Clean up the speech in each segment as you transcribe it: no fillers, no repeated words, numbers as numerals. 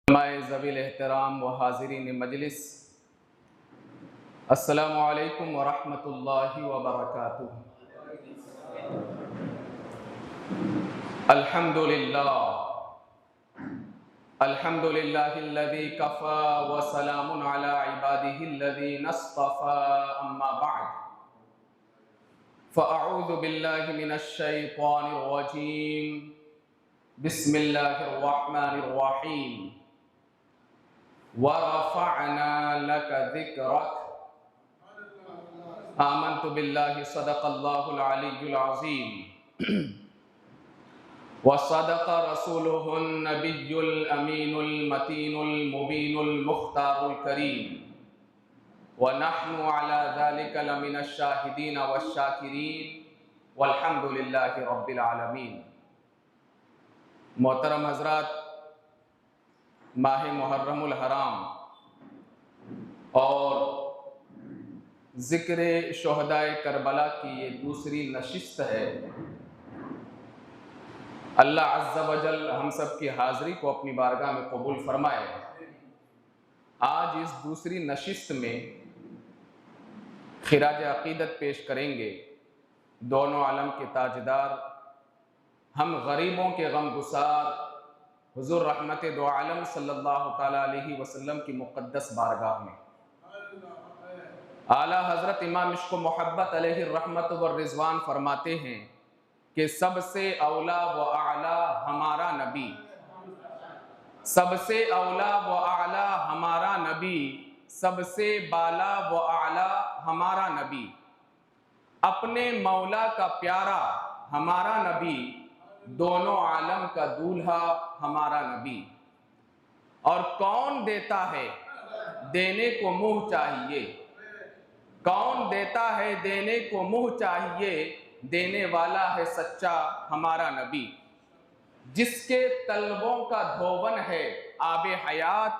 ज़वील एहतराम व हाज़िरीन मजलिस, अस्सलामु अलैकुम व रहमतुल्लाहि व बरकातुहू। अल्हम्दुलिल्लाह अल्हम्दुलिल्लाहिल्लज़ी कफ़ा व सलामुन अला इबादिहिल्लज़ीना इस्तफ़ा, अम्मा बअद, फ़अऊज़ु बिल्लाहि मिनश शैतानिर रजीम, बिस्मिल्लाहिर रहमानिर रहीम। वरफ़अना लक ज़िक्रक, आमन्तु बिल्लाहि सदक़ल्लाहुल अलिय्युल अज़ीम व सदक़ रसूलुहुन नबिय्युल अमीनुल मतीनुल मुबीनुल मुख्तारुल करीम व नहनु अला ज़ालिका लमिनश शाहिदीन वश्शाकिरीन वल्हम्दुलिल्लाहि रब्बिल आलमीन। मोहतरम हज़रात, माह मुहर्रमुल हराम और ज़िक्र शुहदाए करबला की ये दूसरी नशिस्त है। अल्लाह अज़्ज़ा वजल हम सब की हाज़िरी को अपनी बारगाह में कबूल फरमाए। आज इस दूसरी नशिस्त में खिराज अक़ीदत पेश करेंगे दोनों आलम के ताजदार, हम गरीबों के गमगुसार हुज़ूर रहमत दो आलम सल्लल्लाहु तआला अलैहि वसल्लम की मुक़द्दस बारगाह में आला हज़रत इमाम इश्क़ मोहब्बत अलैहि रहमत व रिज़वान फरमाते हैं कि सबसे औला व आला हमारा नबी, सबसे औला व आला हमारा नबी, सबसे बाला व आला हमारा नबी, अपने मौला का प्यारा हमारा नबी, दोनों आलम का दूल्हा हमारा नबी। और कौन देता है देने को मुँह चाहिए, कौन देता है देने को मुँह चाहिए, देने वाला है सच्चा हमारा नबी। जिसके तलबों का धोवन है आबे हयात,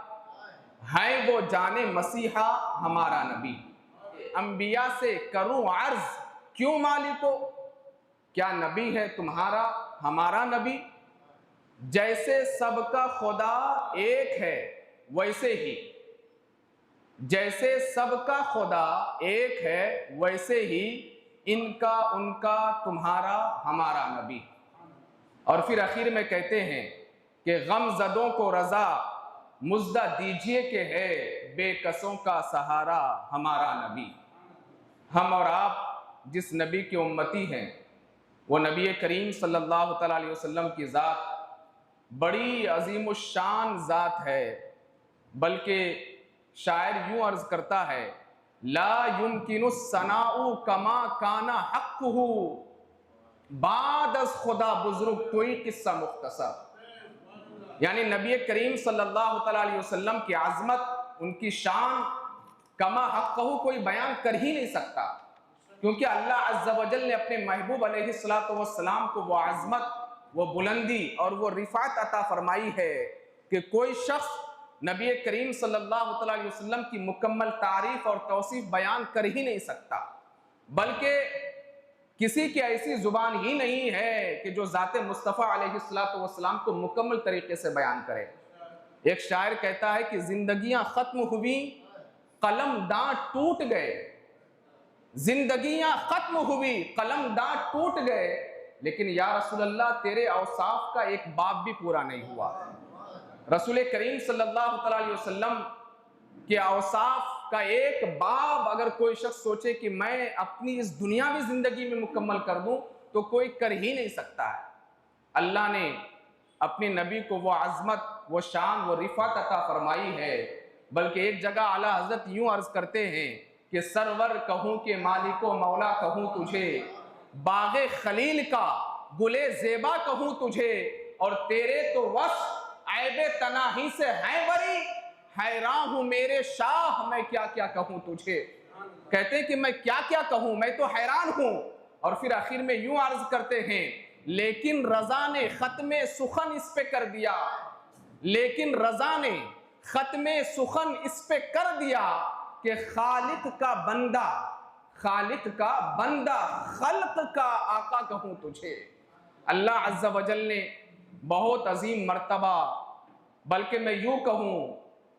है वो जाने मसीहा हमारा नबी। अंबिया से करूं अर्ज क्यों मालिको, क्या नबी है तुम्हारा हमारा नबी। जैसे सबका खुदा एक है वैसे ही, जैसे सबका खुदा एक है वैसे ही, इनका उनका तुम्हारा हमारा नबी। और फिर आखिर में कहते हैं कि गमज़दों को रज़ा मुज़्दा दीजिए कि है बेकसों का सहारा हमारा नबी। हम और आप जिस नबी के उम्मती हैं वो नबी करीम सल्लल्लाहु तआला अलैहि वसल्लम की ज़ात बड़ी अज़ीमुश्शान ज़ात है। बल्कि शायर यूँ अर्ज़ करता है, ला युमकिनु सनाउ कमा काना हक़्क़ुहु, बाद अज़ खुदा बुज़ुर्ग कोई किस्सा मुख्तसर। यानी नबी करीम सल्लल्लाहु तआला अलैहि वसल्लम की आज़मत, उनकी शान कमा हक़्क़ुहु कोई बयान कर ही नहीं सकता, क्योंकि अल्लाह अज़्ज़ा वजल ने अपने महबूब अलैहिस्सलातु वस्सलाम को वो आज़मत, वो बुलंदी और वो रिफ़ात अता फरमाई है कि कोई शख्स नबी करीम सल्लल्लाहु तआला अलैहि वसल्लम की मुकम्मल तारीफ और तौसीफ बयान कर ही नहीं सकता। बल्कि किसी की ऐसी जुबान ही नहीं है कि जो ज़ाते मुस्तफ़ा अलैहिस्सलातु वस्सलाम को मुकम्मल तरीके से बयान करे। एक शायर कहता है कि जिंदगियां खत्म हुई कलम दांत टूट गए, जिंदगियां खत्म हुई कलम दांत टूट गए, लेकिन या रसूल अल्लाह तेरे औसाफ का एक बाब भी पूरा नहीं हुआ। रसूल करीम सल्लल्लाहु तआला अलैहि वसल्लम के औसाफ का एक बाब अगर कोई शख्स सोचे कि मैं अपनी इस दुनियावी जिंदगी में मुकम्मल कर दूं तो कोई कर ही नहीं सकता है। अल्लाह ने अपने नबी को वो अज़मत, वो शान, वो रिफ़ात अता फरमाई है। बल्कि एक जगह आला हज़रत यूँ अर्ज़ करते हैं कि सरवर कहूँ के मालिको मौला कहूँ तुझे, बाग़े खलील का गुले ज़ेबा कहूँ तुझे, और तेरे तो वस ऐबे तनाही से हैं बरी, हैरान हूँ मेरे शाह मैं क्या क्या कहूँ तुझे। कहते हैं कि मैं क्या क्या कहूँ, मैं तो हैरान हूँ। और फिर आखिर में यूँ अर्ज़ करते हैं, लेकिन रज़ा ने ख़त्मे सुखन इस पे कर दिया, लेकिन रज़ा ने ख़त्मे सुखन इस पे कर दिया कि खालिक का बंदा, खालिक का बंदा, खल्क का आका कहूँ तुझे। अल्लाह अज़्ज़ा वजल ने बहुत अजीम मर्तबा, बल्कि मैं यूं कहूं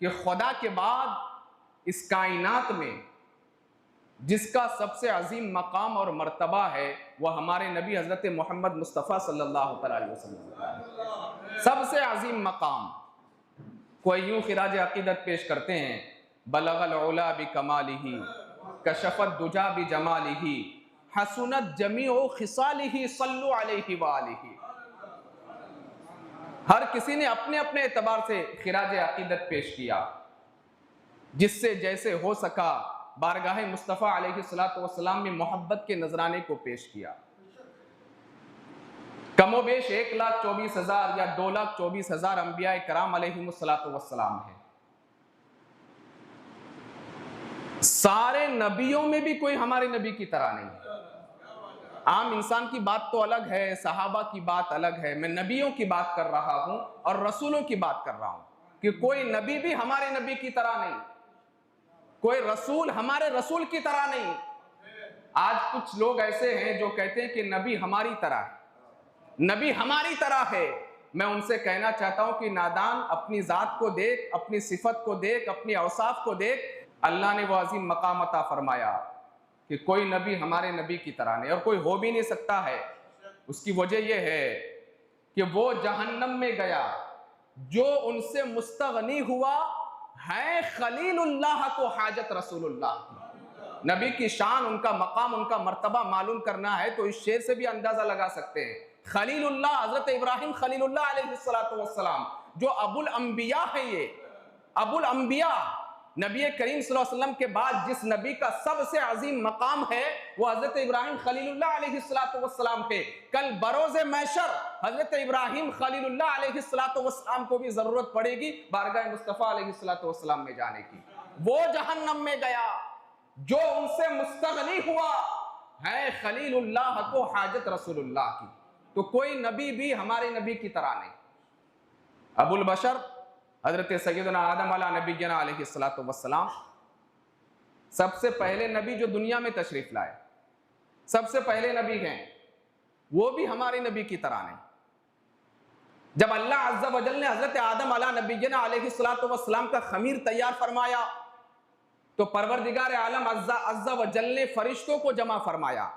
कि खुदा के बाद इस कायनात में जिसका सबसे अजीम मकाम और मर्तबा है वह हमारे नबी हजरत मोहम्मद मुस्तफ़ा सल्लल्लाहु अलैहि वसल्लम। सबसे अजीम मकाम। कोई यूं खिराज अकीदत पेश करते हैं, बलगल उला बि कमालिही कशफत दुजा बि जमालिही हसुनत जमीउ खिसालिही सल्लु अलैहि व आलिही। हर किसी ने अपने अपने एतबार से खिराज अकीदत पेश किया, जिससे जैसे हो सका बारगाह मुस्तफ़ा अलैहिस्सलातु वस्सलाम में मोहब्बत के नजराने को पेश किया। कमोबेश 1,24,000 या 2,24,000 अंबिया कराम अलैहिमुस्सलातु वस्सलाम है। सारे नबियों में भी कोई हमारे नबी की तरह नहीं है। आम इंसान की बात तो अलग है, सहाबा की बात अलग है, मैं नबियों की बात कर रहा हूं और रसूलों की बात कर रहा हूं कि कोई नबी भी हमारे नबी की तरह नहीं, कोई रसूल हमारे रसूल की तरह नहीं। आज कुछ लोग ऐसे हैं जो कहते हैं कि नबी हमारी तरह है, नबी हमारी तरह है। मैं उनसे कहना चाहता हूं कि नादान, अपनी जात को देख, अपनी सिफत को देख, अपनी औसाफ को देख। अल्लाह ने वो अजीम मकाम अता फरमाया कि कोई नबी हमारे नबी की तरह नहीं, और कोई हो भी नहीं सकता है। उसकी वजह यह है कि वो जहन्नम में गया जो उनसे मुस्तगनी हुआ है खलीलुल्लाह को हाजत रसूलुल्लाह। नबी की शान, उनका मकाम, उनका मर्तबा मालूम करना है तो इस शेर से भी अंदाजा लगा सकते हैं। खलीलुल्लाह हजरत इब्राहिम खलीलुल्लाह अलैहिस्सलातु वस्सलाम, जो अबुल अंबिया है, ये अबुल अंबिया नबी करीम सल्लल्लाहु अलैहि वसल्लम के बाद जिस नबी का सबसे अजीम मकाम है वो हजरत इब्राहिम खलीलुल्लाह अलैहिस्सलातु वस्सलाम है। कल बरोज़े महशर हजरत इब्राहिम खलीलुल्लाह अलैहिस्सलातु वस्सलाम को भी जरूरत पड़ेगी बारगाह मुस्तफ़ा अलैहिस्सलातु वस्सलाम में जाने की। वो जहन्नम में गया जो उनसे मुस्तगनी हुआ है खलीलुल्लाह को हाजत रसूलुल्लाह की। तो कोई नबी भी हमारे नबी की तरह नहीं। अबुल बशर हजरत सैयदना आदम अला नबीना अलैहिस्सलातु वस्सलाम सबसे पहले नबी जो दुनिया में तशरीफ लाए, सबसे पहले नबी हैं, वो भी हमारे नबी की तरह नहीं। जब अल्लाह अज़्ज़ा वजल ने हजरत आदम अला नबीना अलैहिस्सलातु वस्सलाम का खमीर तैयार फरमाया तो परवरदिगार आलम अज़्ज़ा वजल ने फरिश्तों को जमा फरमाया,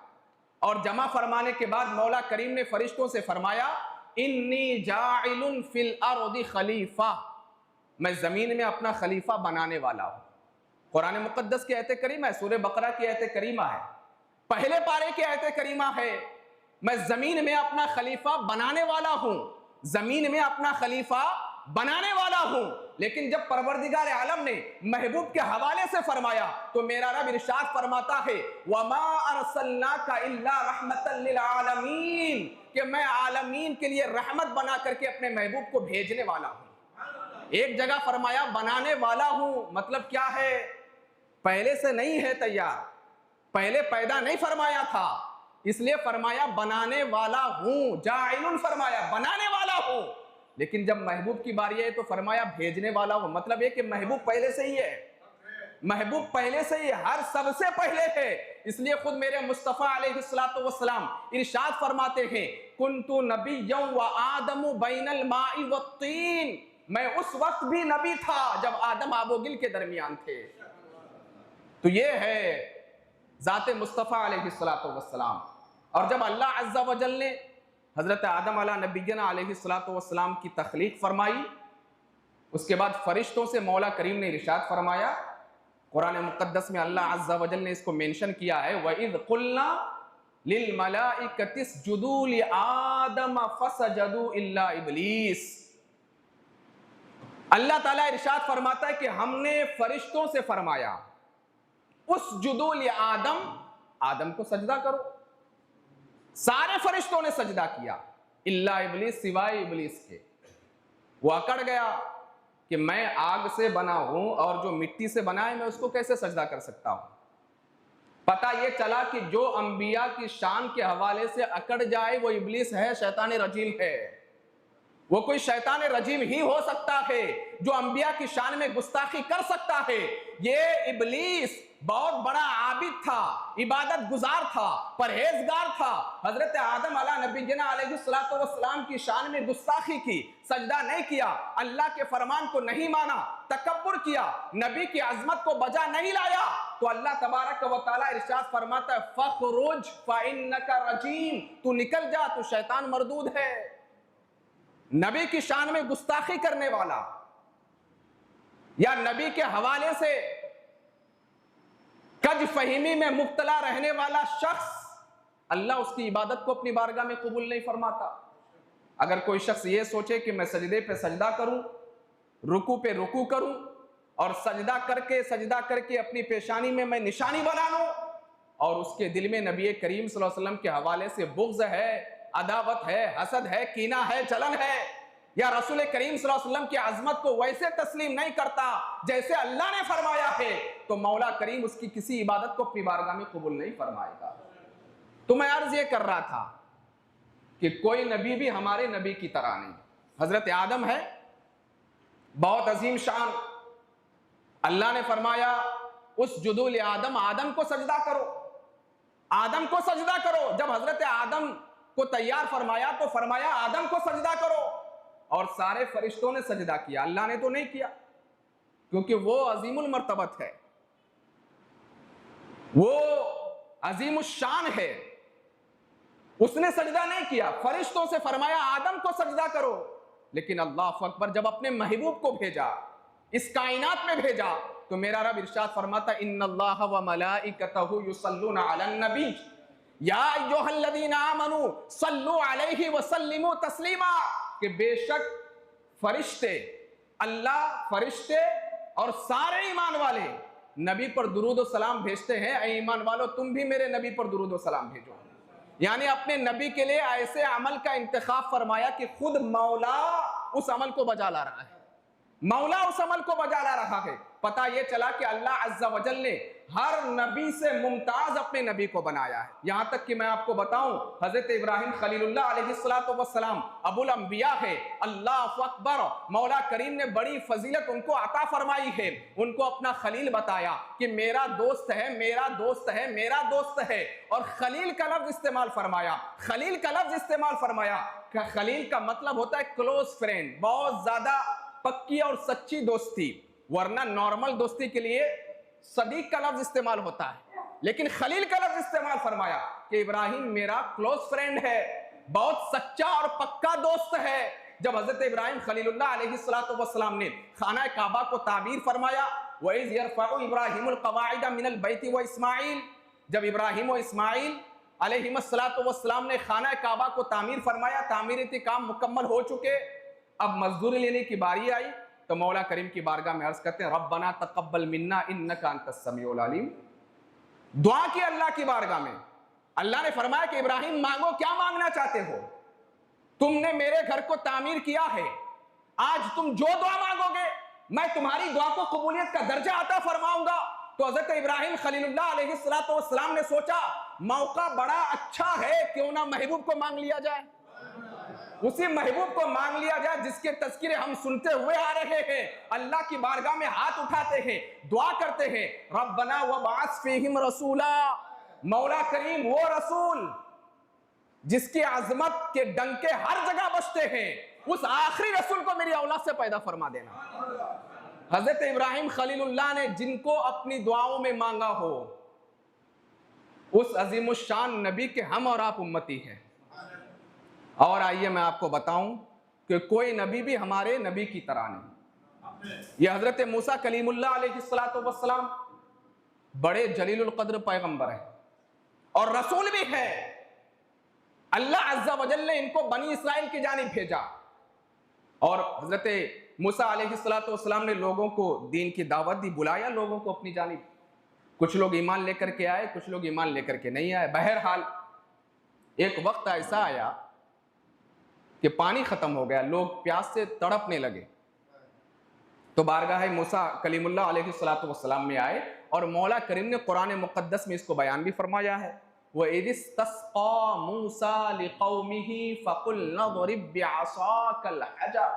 और जमा फरमाने के बाद मौला करीम ने फरिश्तों से फरमाया, इन्नी जाइलुन फिल अर्दि खलीफा, मैं जमीन में अपना खलीफा बनाने वाला हूं। कुरान मुकद्दस की आयत करीमा है, सूरह बकरा की आयत करीमा है, पहले पारे की आयत करीमा है, मैं जमीन में अपना खलीफा बनाने वाला हूं, जमीन में अपना खलीफा बनाने वाला हूं। लेकिन जब परवरदिगार आलम ने महबूब के हवाले से फरमाया तो मेरा रब इरशाद फरमाता है, वमा अरसलनाका इल्ला रहमतल लिल आलमीन, कि मैं आलमीन के लिए रहमत बना करके अपने महबूब को भेजने वाला हूं। एक जगह फरमाया बनाने वाला हूं, मतलब क्या है? पहले से नहीं है तैयार, पहले पैदा नहीं फरमाया था, इसलिए फरमाया बनाने वाला हूं। जाइलुन फरमाया बनाने वाला हूं, लेकिन जब महबूब की बारी है तो फरमाया भेजने वाला हूं। मतलब ये कि महबूब पहले से ही है, महबूब पहले से ही हर सबसे पहले है। इसलिए खुद मेरे मुस्तफ़ा अलैहिस्सलातु वस्सलाम इरशाद फरमाते हैं, कुन्तु नबिय्यन व आदमु बैनल माई वत्तीन, मैं उस वक्त भी नबी था जब आदम आबोगिल के दरमियान थे। तो ये है जाते मुस्तफ़ा अलैहिस्सलातु वस्सलाम। और जब अल्लाह अज़्ज़ा वजल ने हज़रत आदम अला नबीना अलैहिस्सलातु वस्सलाम की तख्लीक फरमाई, उसके बाद फरिश्तों से मौला करीम ने इरशाद फरमाया। कुरान मुक़द्दस में अल्लाह अज़्ज़ा वजल ने इसको मेंशन किया है, वइज़ क़ुल्ना लिल मलाइकति इसजुदू लि आदम फसजदू इल्ला इब्लीस। अल्लाह ताला इरशाद फरमाता है कि हमने फरिश्तों से फरमाया उसजुदू लि आदम, आदम को सजदा करो। सारे फरिश्तों ने सजदा किया, इल्ला इब्लीस, सिवाय इब्लीस के। वो अकड़ गया कि मैं आग से बना हूं और जो मिट्टी से बना है मैं उसको कैसे सजदा कर सकता हूं। पता ये चला कि जो अंबिया की शान के हवाले से अकड़ जाए वो इब्लीस है, शैतान रजीम है। वो कोई शैतान रजीम ही हो सकता है जो अंबिया की शान में गुस्ताखी कर सकता है। ये इब्लीस बहुत बड़ा आबिद था, इबादत गुजार था, परहेजगार था। हजरत आदम नबीना अलैहिस्सलातु वस्सलाम की शान में गुस्ताखी की, सजदा नहीं किया, अल्लाह के फरमान को नहीं माना, तकब्बुर किया, नबी की अजमत को बजा नहीं लाया, तो अल्लाह तबारक व तआला इरशाद फरमाता है फखरुज फइन्नका रजीम, तू निकल जा, तू शैतान मरदूद है। नबी की शान में गुस्ताखी करने वाला या नबी के हवाले से कज फहीमी में मुब्तला रहने वाला शख्स, अल्लाह उसकी इबादत को अपनी बारगाह में कबूल नहीं फरमाता। अगर कोई शख्स ये सोचे कि मैं सजदे पे सजदा करूं, रुकू पे रुकू करूं और सजदा करके अपनी पेशानी में मैं निशानी बना लूं और उसके दिल में नबी करीम सल्लल्लाहु अलैहि वसल्लम के हवाले से बुग़्ज़ है, अदावत है, हसद है, कीना है, जलन है, या रसूल करीम सल्लल्लाहु अलैहि वसल्लम की अजमत को वैसे तस्लीम नहीं करता जैसे अल्लाह ने फरमाया है, तो मौला करीम उसकी किसी इबादत को अपनी बारगाह में कबूल नहीं फरमाएगा। तो मैं अर्ज ये कर रहा था कि कोई नबी भी हमारे नबी की तरह नहीं। हजरत आदम है, बहुत अजीम शान, अल्लाह ने फरमाया उस जुदूल आदम, आदम को सजदा करो, आदम को सजदा करो। जब हजरत आदम को तैयार फरमाया तो फरमाया आदम को सजदा करो, और सारे फरिश्तों ने सजदा किया, अल्लाह ने तो नहीं किया, क्योंकि वो अजीमुल मर्तबत है, वो अजीमुश शान है, उसने सजदा नहीं किया। फरिश्तों से फरमाया आदम को सजदा करो, लेकिन अल्लाह अकबर जब अपने महबूब को भेजा, इस कायनात में भेजा, तो मेरा रब इरशाद फरमाता इन्नल्लाह व मलाइकतहु युसल्लूना अलन नबी या अय्युहल्लज़ीना आमनू सल्लु अलैहि व सल्लिमू तस्लीमा, कि बेशक फरिश्ते, अल्लाह, फरिश्ते और सारे ईमान वाले नबी पर दुरूद और सलाम भेजते हैं। ऐ ईमान वालों, तुम भी मेरे नबी पर दुरूद और सलाम भेजो। यानी अपने नबी के लिए ऐसे अमल का इंतखाब फरमाया कि खुद मौला उस अमल को बजा ला रहा है, मौला उस अमल को बजा ला रहा है। पता यह चला कि अल्लाह अज़्ज़ा वजल ने हर नबी से मुमताज अपने नबी को बनाया है। यहां तक कि मैं आपको बताऊं, हजरत इब्राहिम खलीलुल्लाह अलैहिस्सलातु वस्सलाम अबुल अंबिया है। अल्लाह अकबर, मौला करीम ने बड़ी फजीलत उनको अता फरमाई है, उनको अपना खलील बताया कि मेरा दोस्त है, मेरा दोस्त है, मेरा दोस्त है, और खलील का लफ्ज इस्तेमाल फरमाया, खलील का लफ्ज इस्तेमाल फरमाया। खलील का मतलब होता है क्लोज फ्रेंड, बहुत ज्यादा पक्की और सच्ची दोस्ती, वरना नॉर्मल दोस्ती के लिए सदीक का लफ्ज इस्तेमाल होता है, लेकिन खलील का लफ्ज इस्तेमाल फरमाया कि इब्राहिम मेरा क्लोज फ्रेंड है, बहुत सच्चा और पक्का दोस्त है। जब हजरत इब्राहिम खलीलुल्लाह अलैहिस्सलातु वस्सलाम ने खाना काबा को ताबीर फरमाया, वइज़ यरफ़उ इब्राहिमुल क़वाइद मिनल बैति व इस्माइल, जब इब्राहिम और इस्माइल अलैहिस्सलातु वस्सलाम ने खाना काबा को तामीर फरमाया, तामीरी काम मुकम्मल हो चुके, अब मजदूरी लेने की बारी आई, तो मौला करीम की बारगाह में अर्ज करते हैं रब्बना तक़ब्बल मिन्ना इन्नका अंतस समीउल अलीम। दुआ की अल्लाह की बारगाह में, अल्लाह ने फरमाया कि इब्राहिम मांगो, क्या मांगना चाहते हो, तुमने मेरे घर को तामीर किया है, आज तुम जो दुआ मांगोगे मैं तुम्हारी दुआ को कबूलियत का दर्जा अता फरमाऊंगा। तो हजरत इब्राहिम खलीलुल्लाह अलैहिस्सलातु वस्सलाम ने सोचा मौका बड़ा अच्छा है, क्यों ना महबूब को मांग लिया जाए, उसी महबूब को मांग लिया जाए जिसके तज़किरे हम सुनते हुए आ रहे हैं। अल्लाह की बारगाह में हाथ उठाते हैं, दुआ करते हैं, रब्बना वबअस फीहिम रसूला, मौला करीम वो रसूल जिसकी अजमत के डंके हर जगह बजते हैं, उस आखिरी रसूल को मेरी औलाद से पैदा फरमा देना। हजरत इब्राहिम खलीलुल्लाह ने जिनको अपनी दुआओं में मांगा हो, उस अजीमुश्शान नबी के हम और आप उम्मती हैं। और आइए मैं आपको बताऊं कि कोई नबी भी हमारे नबी की तरह नहीं। यह हजरत मूसा कलीमुल्लाह अलैहिस्सलातु वस्सलाम बड़े जलीलुल कद्र पैगंबर है और रसूल भी है। अल्लाह अज़्ज़ा वजल ने इनको बनी इस्राइल की जानिब भेजा, और हजरत मूसा अलैहिस्सलातु वस्सलाम ने लोगों को दीन की दावत दी, बुलाया लोगों को अपनी जानिब। कुछ लोग ईमान लेकर के आए, कुछ लोग ईमान लेकर के नहीं आए। बहरहाल एक वक्त ऐसा आया कि पानी खत्म हो गया, लोग प्यास से तड़पने लगे, तो बारगाह मूसा कलीमुल्लाह अलैहिस्सलातु वस्सलाम में आए, और मौला करीम ने कुरान मुक़द्दस में इसको बयान भी फरमाया है व इदिस्तस्क़ा मूसा लिक़ौमिही फ़क़ुल नज़रिब बिअसाकल हजर,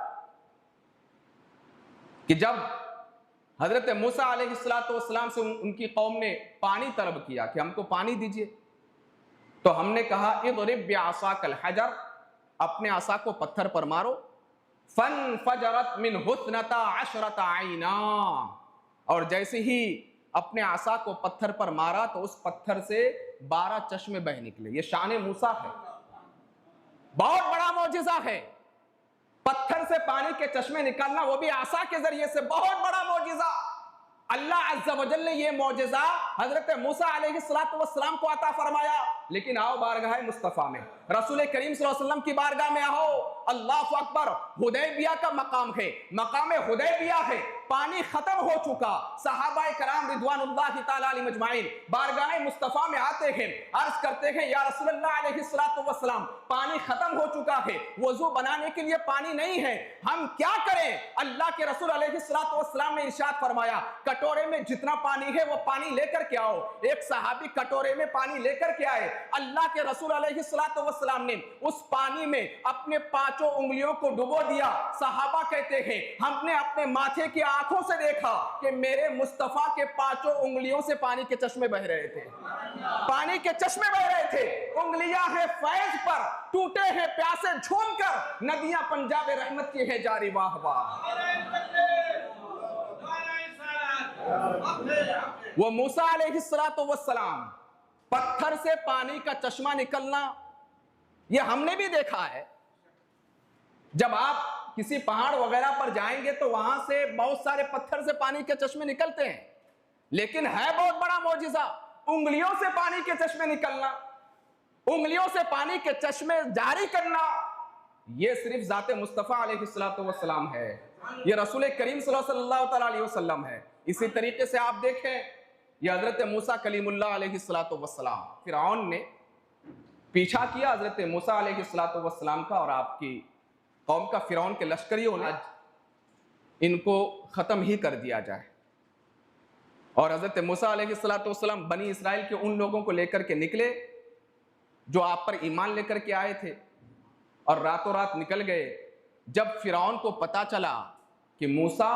कि जब हजरत मूसा अलैहिस्सलाम से उनकी कौम ने पानी तलब किया कि हमको पानी दीजिए, तो हमने कहा इज़रिब बिअसाकल हजर, अपने आसा को पत्थर पर मारो। फनफजरत मिन्हु इस्नता अशरता आइना, और जैसे ही अपने आसा को पत्थर पर मारा तो उस पत्थर से 12 चश्मे बह निकले। ये शान मूसा है, बहुत बड़ा मौजिज़ा है। पत्थर से पानी के चश्मे निकालना, वो भी आसा के जरिए से, बहुत बड़ा मौजिज़ा। अल्लाह अज़्ज़ा वजल ने ये मौजिज़ा हजरत मूसा अलैहिस्सलाम को अता फरमाया। लेकिन आओ बारगाह मुस्तफ़ा में, रसूल करीम सल्लल्लाहु अलैहि वसल्लम की बारगाह में आओ। अल्लाहु अकबर, हुदैबिया का मकाम है, मकाम हुदैबिया है, पानी खत्म हो चुका। सहाबाए कराम रिदवानुल्लाहि ताला अलैहिम अजमाइन बारगाह मुस्तफ़ा में आते हैं, अर्ज करते हैं या रसूलुल्लाह अलैहिस्सलातु वस्सलाम, पानी खत्म हो चुका है, वजू बनाने के लिए पानी नहीं है, हम क्या करें? अल्लाह के रसूल अलैहिस्सलातु वस्सलाम ने इरशाद फरमाया, कटोरे में जितना पानी है वो पानी लेकर के आओ। एक सहाबी कटोरे में पानी लेकर के आए। अल्लाह के रसूल अलैहिस्सलातु वस्सलाम ने उस पानी में अपने 5 उंगलियों को डुबो दिया। सहाबा कहते हैं हमने अपने माथे की आंखों से देखा कि मेरे मुस्तफा के 5 उंगलियों से पानी के चश्मे बह रहे थे, पानी के चश्मे बह रहे थे। उंगलियां हैं फैज पर, टूटे हैं प्यासे झूमकर, नदियां पंजाब रहमत की है जारी। वाह वाह। वो मूसा अलैहिस्सलातु वस्सलाम, पत्थर से पानी का चश्मा निकलना ये हमने भी देखा है। जब आप किसी पहाड़ वगैरह पर जाएंगे तो वहां से बहुत सारे पत्थर से पानी के चश्मे निकलते हैं, लेकिन है बहुत बड़ा मौजिज़ा उंगलियों से पानी के चश्मे निकलना, उंगलियों से पानी के चश्मे जारी करना। ये सिर्फ जाते मुस्तफ़ा अलैहिस्सलातु वस्सलाम है, ये रसूल करीम सल्लल्लाहु अलैहि वसल्लम है। इसी तरीके से आप देखें, ये हजरत मूसा कलीमुल्लाह अलैहिस्सलातु वस्सलाम, फिरौन ने पीछा किया हजरत मूसा अलैहिस्सलातु वस्सलाम का और आपकी कौम का। फिरौन के लश्करियों ने इनको खत्म ही कर दिया जाए, और हजरत मूसा अलैहिस्सलातु वस्सलाम बनी इसराइल के उन लोगों को लेकर के निकले जो आप पर ईमान लेकर के आए थे, और रातों रात निकल गए। जब फिरौन को पता चला कि मूसा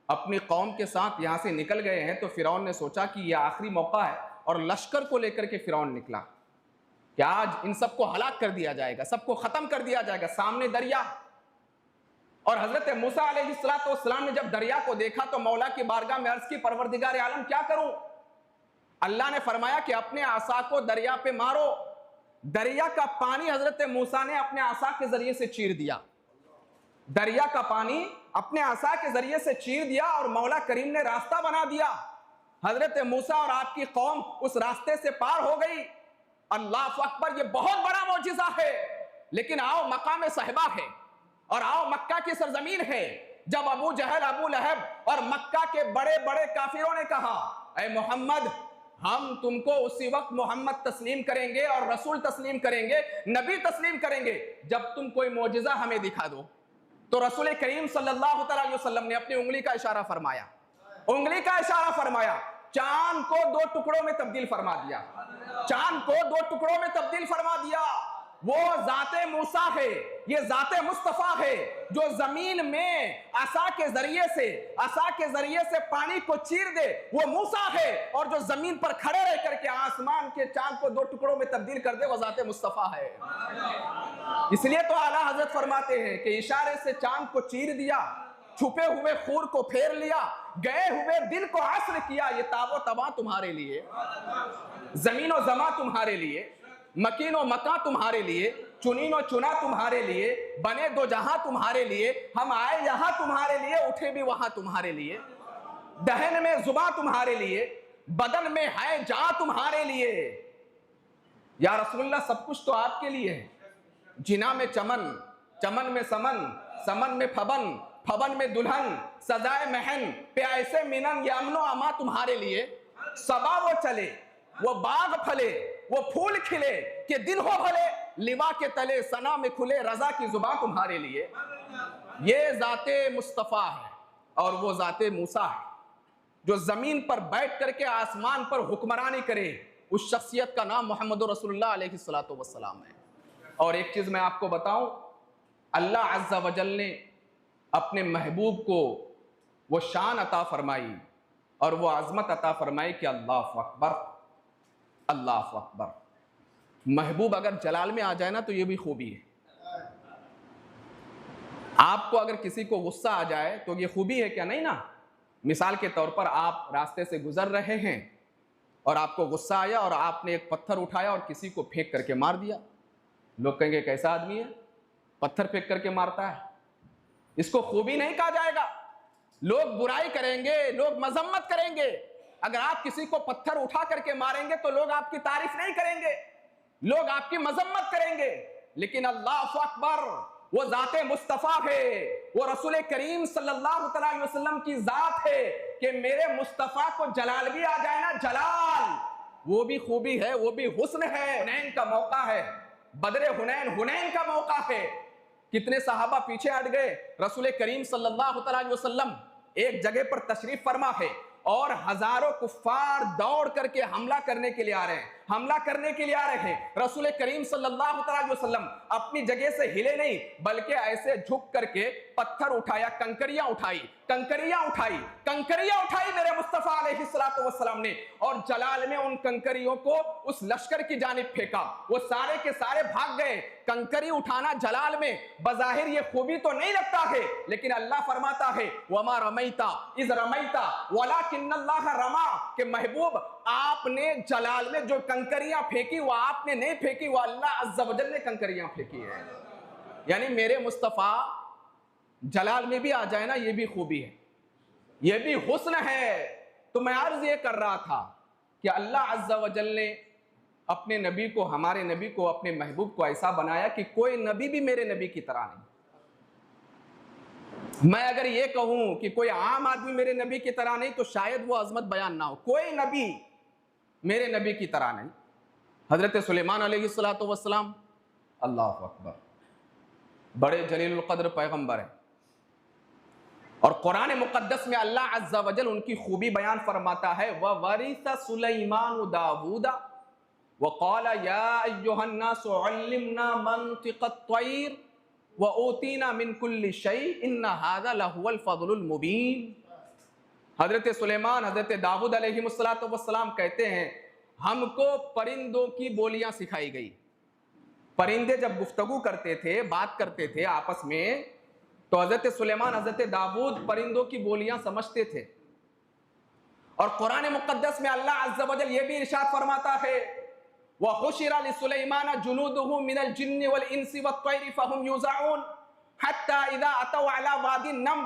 अपनी कौम के साथ यहां से निकल गए हैं, तो फिरौन ने सोचा कि यह आखिरी मौका है, और लश्कर को लेकर के फिरौन निकला कि आज इन सबको हलाक कर दिया जाएगा, सबको खत्म कर दिया जाएगा। सामने दरिया, और हजरत मूसा अलैहिस्सलातु वस्सलाम ने जब दरिया को देखा तो मौला की बारगाह में अर्ज की, परवरदिगार आलम क्या करूं? अल्लाह ने फरमाया कि अपने आसा को दरिया पे मारो। दरिया का पानी हजरत मूसा ने अपने आसा के जरिए से चीर दिया, दरिया का पानी अपने आसा के जरिए से चीर दिया, और मौला करीम ने रास्ता बना दिया। हजरत मूसा और आपकी कौम उस रास्ते से पार हो गई। अल्लाह अकबर, ये बहुत बड़ा मौजिज़ा है। लेकिन आओ मकाम सहबा है, और आओ मक्का की सरजमीन है। जब अबू जहल, अबू लहब और मक्का के बड़े बड़े काफिरों ने कहा, ऐ मोहम्मद, हम तुमको उसी वक्त मोहम्मद तस्लीम करेंगे और रसूल तस्लीम करेंगे, नबी तस्लीम करेंगे जब तुम कोई मौजिज़ा हमें दिखा दो। तो रसूल करीम सल्लल्लाहु अलैहि वसल्लम ने अपनी उंगली का इशारा फरमाया, उंगली का इशारा फरमाया, चांद को 2 टुकड़ों में तब्दील फरमा दिया, चांद को 2 टुकड़ों में तब्दील फरमा दिया। वो जाते मूसा है, ये जाते मुस्तफा है जो जमीन में आसा के जरिए से पानी को चीर दे, वो मूसा है। और जो जमीन पर खड़े रह करके आसमान के चांद को 2 टुकड़ों में तब्दील कर दे, वो जाते मुस्तफा है। इसलिए तो आला हजरत फरमाते हैं कि इशारे से चांद को चीर दिया, छुपे हुए खूर को फेर लिया, गए हुए दिल को असर किया। ये ताबो तबा तुम्हारे लिए, जमीनो जमा तुम्हारे लिए, मकीनो मका तुम्हारे लिए, चुनीनो चुना तुम्हारे लिए, बने दो जहां तुम्हारे लिए, हम आए यहां तुम्हारे लिए, उठे भी वहां तुम्हारे लिए, दहन में जुबा तुम्हारे लिए, बदन में है जा तुम्हारे लिए। या रसूलुल्लाह, सब कुछ तो आपके लिए है। जिना में चमन, चमन में समन, समन में फबन, फबन में दुल्हन, सजाए महन, प्यासे मिनन, या अमनो अमा तुम्हारे लिए। सबा वो चले, वो बाग फले, वो फूल खिले, कि दिन हो भले, लिवा के तले सना में खुले, रजा की जुबान तुम्हारे लिए। ये जाते मुस्तफा है, और वो जाते मूसा है जो जमीन पर बैठ करके आसमान पर हुक्मरानी करे, उस शख्सियत का नाम मोहम्मद रसूलुल्लाह अलैहिस्सलातु वस्सलाम है। और एक चीज़ मैं आपको बताऊं, अल्लाह अज़्ज़ा वजल ने अपने महबूब को वो शान अता फरमाई और वो आज़मत अता फरमाई कि अल्लाहु अकबर, अल्लाहु अकबर। महबूब अगर जलाल में आ जाए ना तो ये भी खूबी है। आपको अगर किसी को गुस्सा आ जाए तो ये खूबी है क्या? नहीं ना। मिसाल के तौर पर आप रास्ते से गुजर रहे हैं और आपको गुस्सा आया और आपने एक पत्थर उठाया और किसी को फेंक करके मार दिया। लोग कहेंगे कैसा आदमी है, पत्थर फेंक करके मारता है। इसको खूबी नहीं कहा जाएगा। लोग बुराई करेंगे, लोग मजम्मत करेंगे। अगर आप किसी को पत्थर उठा करके मारेंगे तो लोग आपकी तारीफ नहीं करेंगे, लोग आपकी मजम्मत करेंगे। लेकिन अल्लाहु अकबर, वो जाते मुस्तफा है, वो रसूल करीम सल्लल्लाहु अलैहि वसल्लम की जात है कि मेरे मुस्तफा को जलाल भी आ जाए ना, जलाल, वो भी खूबी है, वो भी हुस्न है। हुनैन का मौका है, बदरे हुनैन, हुनैन का मौका है। कितने सहाबा पीछे हट गए। रसूल करीम सल्लल्लाहु अलैहि वसल्लम एक जगह पर तशरीफ फरमा है और हजारों कुफ्फार दौड़ करके हमला करने के लिए आ रहे हैं, हमला करने के लिए आ रहे हैं। रसूल करीम सल्लल्लाहु अलैहि वसल्लम अपनी जगह से हिले नहीं, बल्कि ऐसे झुक करके पत्थर उठाया, कंकरियां उठाई, कंकरियां उठाई, कंकरियां उठाई मेरे मुस्तफा अलैहिस्सलातु वस्सलाम ने, और जलाल में उन कंकरियों को उस लश्कर की जानिब फेंका। वो सारे के सारे भाग गए। कंकरी उठाना जलाल में बज़ाहिर ये खूबी तो नहीं लगता है, लेकिन अल्लाह फरमाता है वमा रमैता इज़ रमैता वलाकिन्नल्लाह रमा, के महबूब आपने जलाल में जो कंकरियां फेंकी वो आपने नहीं फेंकी, वो अल्लाह अज़्ज़ा वजल ने कंकरियां फेंकी है। यानी मेरे मुस्तफा जलाल में भी आ जाए ना, ये भी खूबी है, ये भी हुस्न है। तो मैं अर्ज ये कर रहा था कि अल्लाह अज़्ज़ा वजल ने अपने नबी को, हमारे नबी को, अपने महबूब को ऐसा बनाया कि कोई नबी भी मेरे नबी की तरह नहीं। मैं अगर ये कहूं कि कोई आम आदमी मेरे नबी की तरह नहीं तो शायद वो अजमत बयान ना हो। कोई नबी मेरे नबी की तरह नहीं। हजरत सुलेमान अलैहिस्सलातु वस्सलाम, अल्लाहु अकबर, बड़े जलीलुल क़द्र पैगंबर है। और कुरान मुक़द्दस में अल्लाह अज़्ज़ा वजल उनकी खूबी बयान फरमाता है, व वरिसा सुलैमान दाऊदा व क़ाल या अय्युहन्नास उल्लिमना मंतिक़त तैर व ऊतीना मिन कुल्लि शै इन्ना हाज़ा लहुवल फ़ज़लुल मुबीन। हजरत सुलेमान, हजरत दाऊद अलैहिस्सलातु वस्सलाम कहते हैं हमको परिंदों की बोलियां सिखाई गई। परिंदे जब गुफ्तगू करते थे, बात करते थे आपस में, तो हजरत सुलेमान, हजरत दाऊद परिंदों की बोलियां समझते थे। और कुरान मुक़द्दस में अल्लाह अज़्ज़ा वजल ये भी इरशाद फरमाता है, व हुशिरा लिसुलैमान जुनूदुहु मिनल जिन्नि वल इंसि वत्तैरि फहुम युज़अऊन हत्ता इज़ा अतौ अला वादिन नम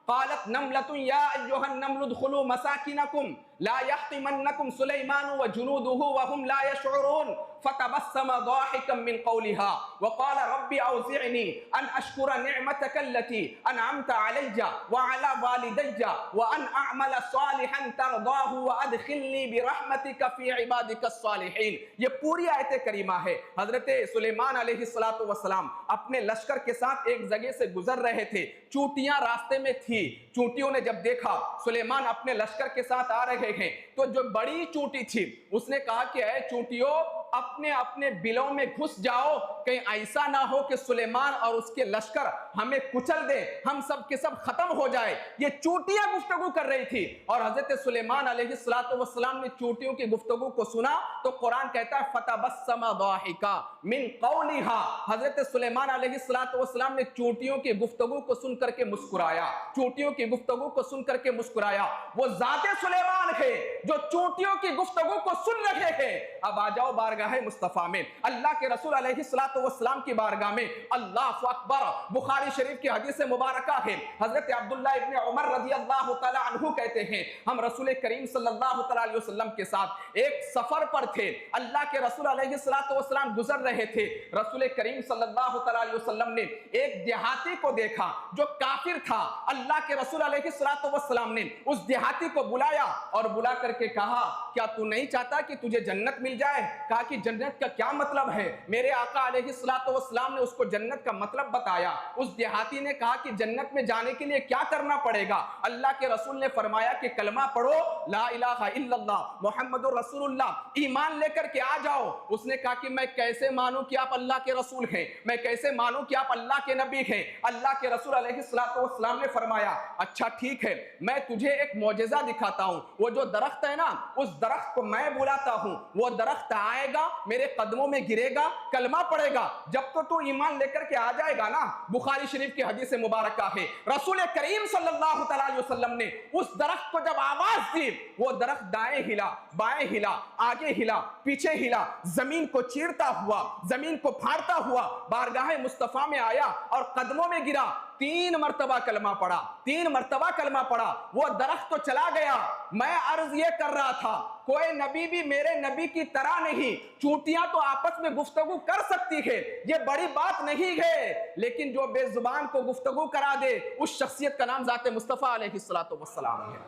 क़ालत नमलतुन या अय्युहन नमलु उदखुलू मसाकिनकुम ला यहतिमन्नकुम सुलैमान व जुनूदुहु व हुम ला यशऊरून फतबस्सम ज़ाहिकम मिन क़ौलिहा व क़ाल रब्बि औज़िअनी अन अश्कुरा निअमतक अल्लती अनअमत अलैया व अला वालिदैया व अन अअमल सालिहन तरदाहु व अदखिलनी बिरहमतिक फी इबादिकस सालिहीन। ये पूरी आयत करीमा है। हजरत सुलेमान अलैहिस्सलातु वस्सलाम अपने लश्कर के साथ एक जगह से गुजर रहे थे। चूंटियां रास्ते में थी। चूंटियों ने जब देखा सुलेमान अपने लश्कर के साथ आ रहे हैं, तो जो बड़ी चूंटी थी उसने कहा कि ऐ चूंटियों, अपने अपने बिलों में घुस जाओ, कहीं ऐसा ना हो कि सुलेमान और उसके लश्कर हमें कुचल दे, हम सब के सब खत्म हो जाए। ये चूंटियां गुफ्तगू कर रही थी और हजरत सुलेमान अलैहिस्सलातु वस्सलाम ने चूंटियों की गुफ्तगू को सुना तो कुरान कहता है फतबस्सम ज़ाहिका मिन क़ौलिहा। हजरत सुलेमान अलैहिस्सलातु वस्सलाम ने चूंटियों की गुफ्तगू को सुन करके मुस्कुराया, चूंटियों की गुफ्तगू को सुन करके मुस्कुराया। वो ज़ाते सुलेमान है जो चूंटियों की गुफ्तगू को सुन रहे हैं। अब आ जाओ बारगाह मुस्तफा में, अल्लाह के रसूल अलैहिस्सलातु वस्सलाम की बारगाह में। अल्लाहु अकबर। बुखारी शरीफ की हदीस मुबारका है, हजरत अब्दुल्लाह इब्न उमर रज़ियल्लाहु तआला अन्हु कहते हैं हम रसूल करीम सल्लल्लाहु अलैहि वसल्लम के साथ एक सफर पर थे। अल्लाह के रसूल अलैहिस्सलातु वस्सलाम गुजर रहे थे। रसूल करीम सल्लल्लाहु अलैहि वसल्लम ने एक देहाती को देखा जो काफिर था। अल्लाह के रसूल अलैहिस्सलातु वस्सलाम ने उस देहाती को बुलाया और बुला करके कहा क्या तू नहीं चाहता कि तुझे जन्नत मिल जाए? कहा कि जन्नत का क्या मतलब है। मेरे आका अलैहिस्सलातु वस्सलाम ने उसको जन्नत का मतलब बताया। उस देहाती ने कहा कि जन्नत में जाने के लिए क्या करना पड़ेगा। अल्लाह के रसूल ने फरमाया कि कलमा पढ़ो, ला इलाहा इल्लल्लाह मुहम्मदुर रसूलुल्लाह, ईमान लेकर के आ जाओ। उसने कहा कि मैं कैसे मानूं कि आप अल्लाह के रसूल हैं, मैं कैसे मानूं कि आप अल्लाह के नबी हैं। अल्लाह के रसूल अलैहिस्सलातु वस्सलाम ने फरमाया, अच्छा ठीक है, मैं तुझे एक मौजज़ा दिखाता हूं। वो जो दरख्त है ना, उस दरख्त को मैं बुलाता हूं, वो दरख्त आएगा, मेरे कदमों में गिरेगा, कलमा पड़ेगा। जब तो तू ईमान लेकर के आ जाएगा ना, बुखारी शरीफ की हदीस मुबारक है, रसूल करीम सल्लल्लाहु अलैहि वसल्लम ने उस दरख्त को जब आवाज दी, वो दरख्त दाएं हिला, बाएं हिला, आगे हिला, पीछे हिला, जमीन को चीरता हुआ, जमीन को फाड़ता हुआ बारगाह मुस्तफा में आया और कदमों में गिरा। 3 मरतबा कलमा पड़ा, 3 मरतबा कलमा पड़ा, वो दरख्त तो चला गया। मैं अर्ज ये कर रहा था, कोई नबी भी मेरे नबी की तरह नहीं। चूंटियां तो आपस में गुफ्तगू कर सकती है, ये बड़ी बात नहीं है, लेकिन जो बेजुबान को गुफ्तगू करा दे, उस शख्सियत का नाम ज़ाते मुस्तफ़ा अलैहिस्सलातु वस्सलाम है।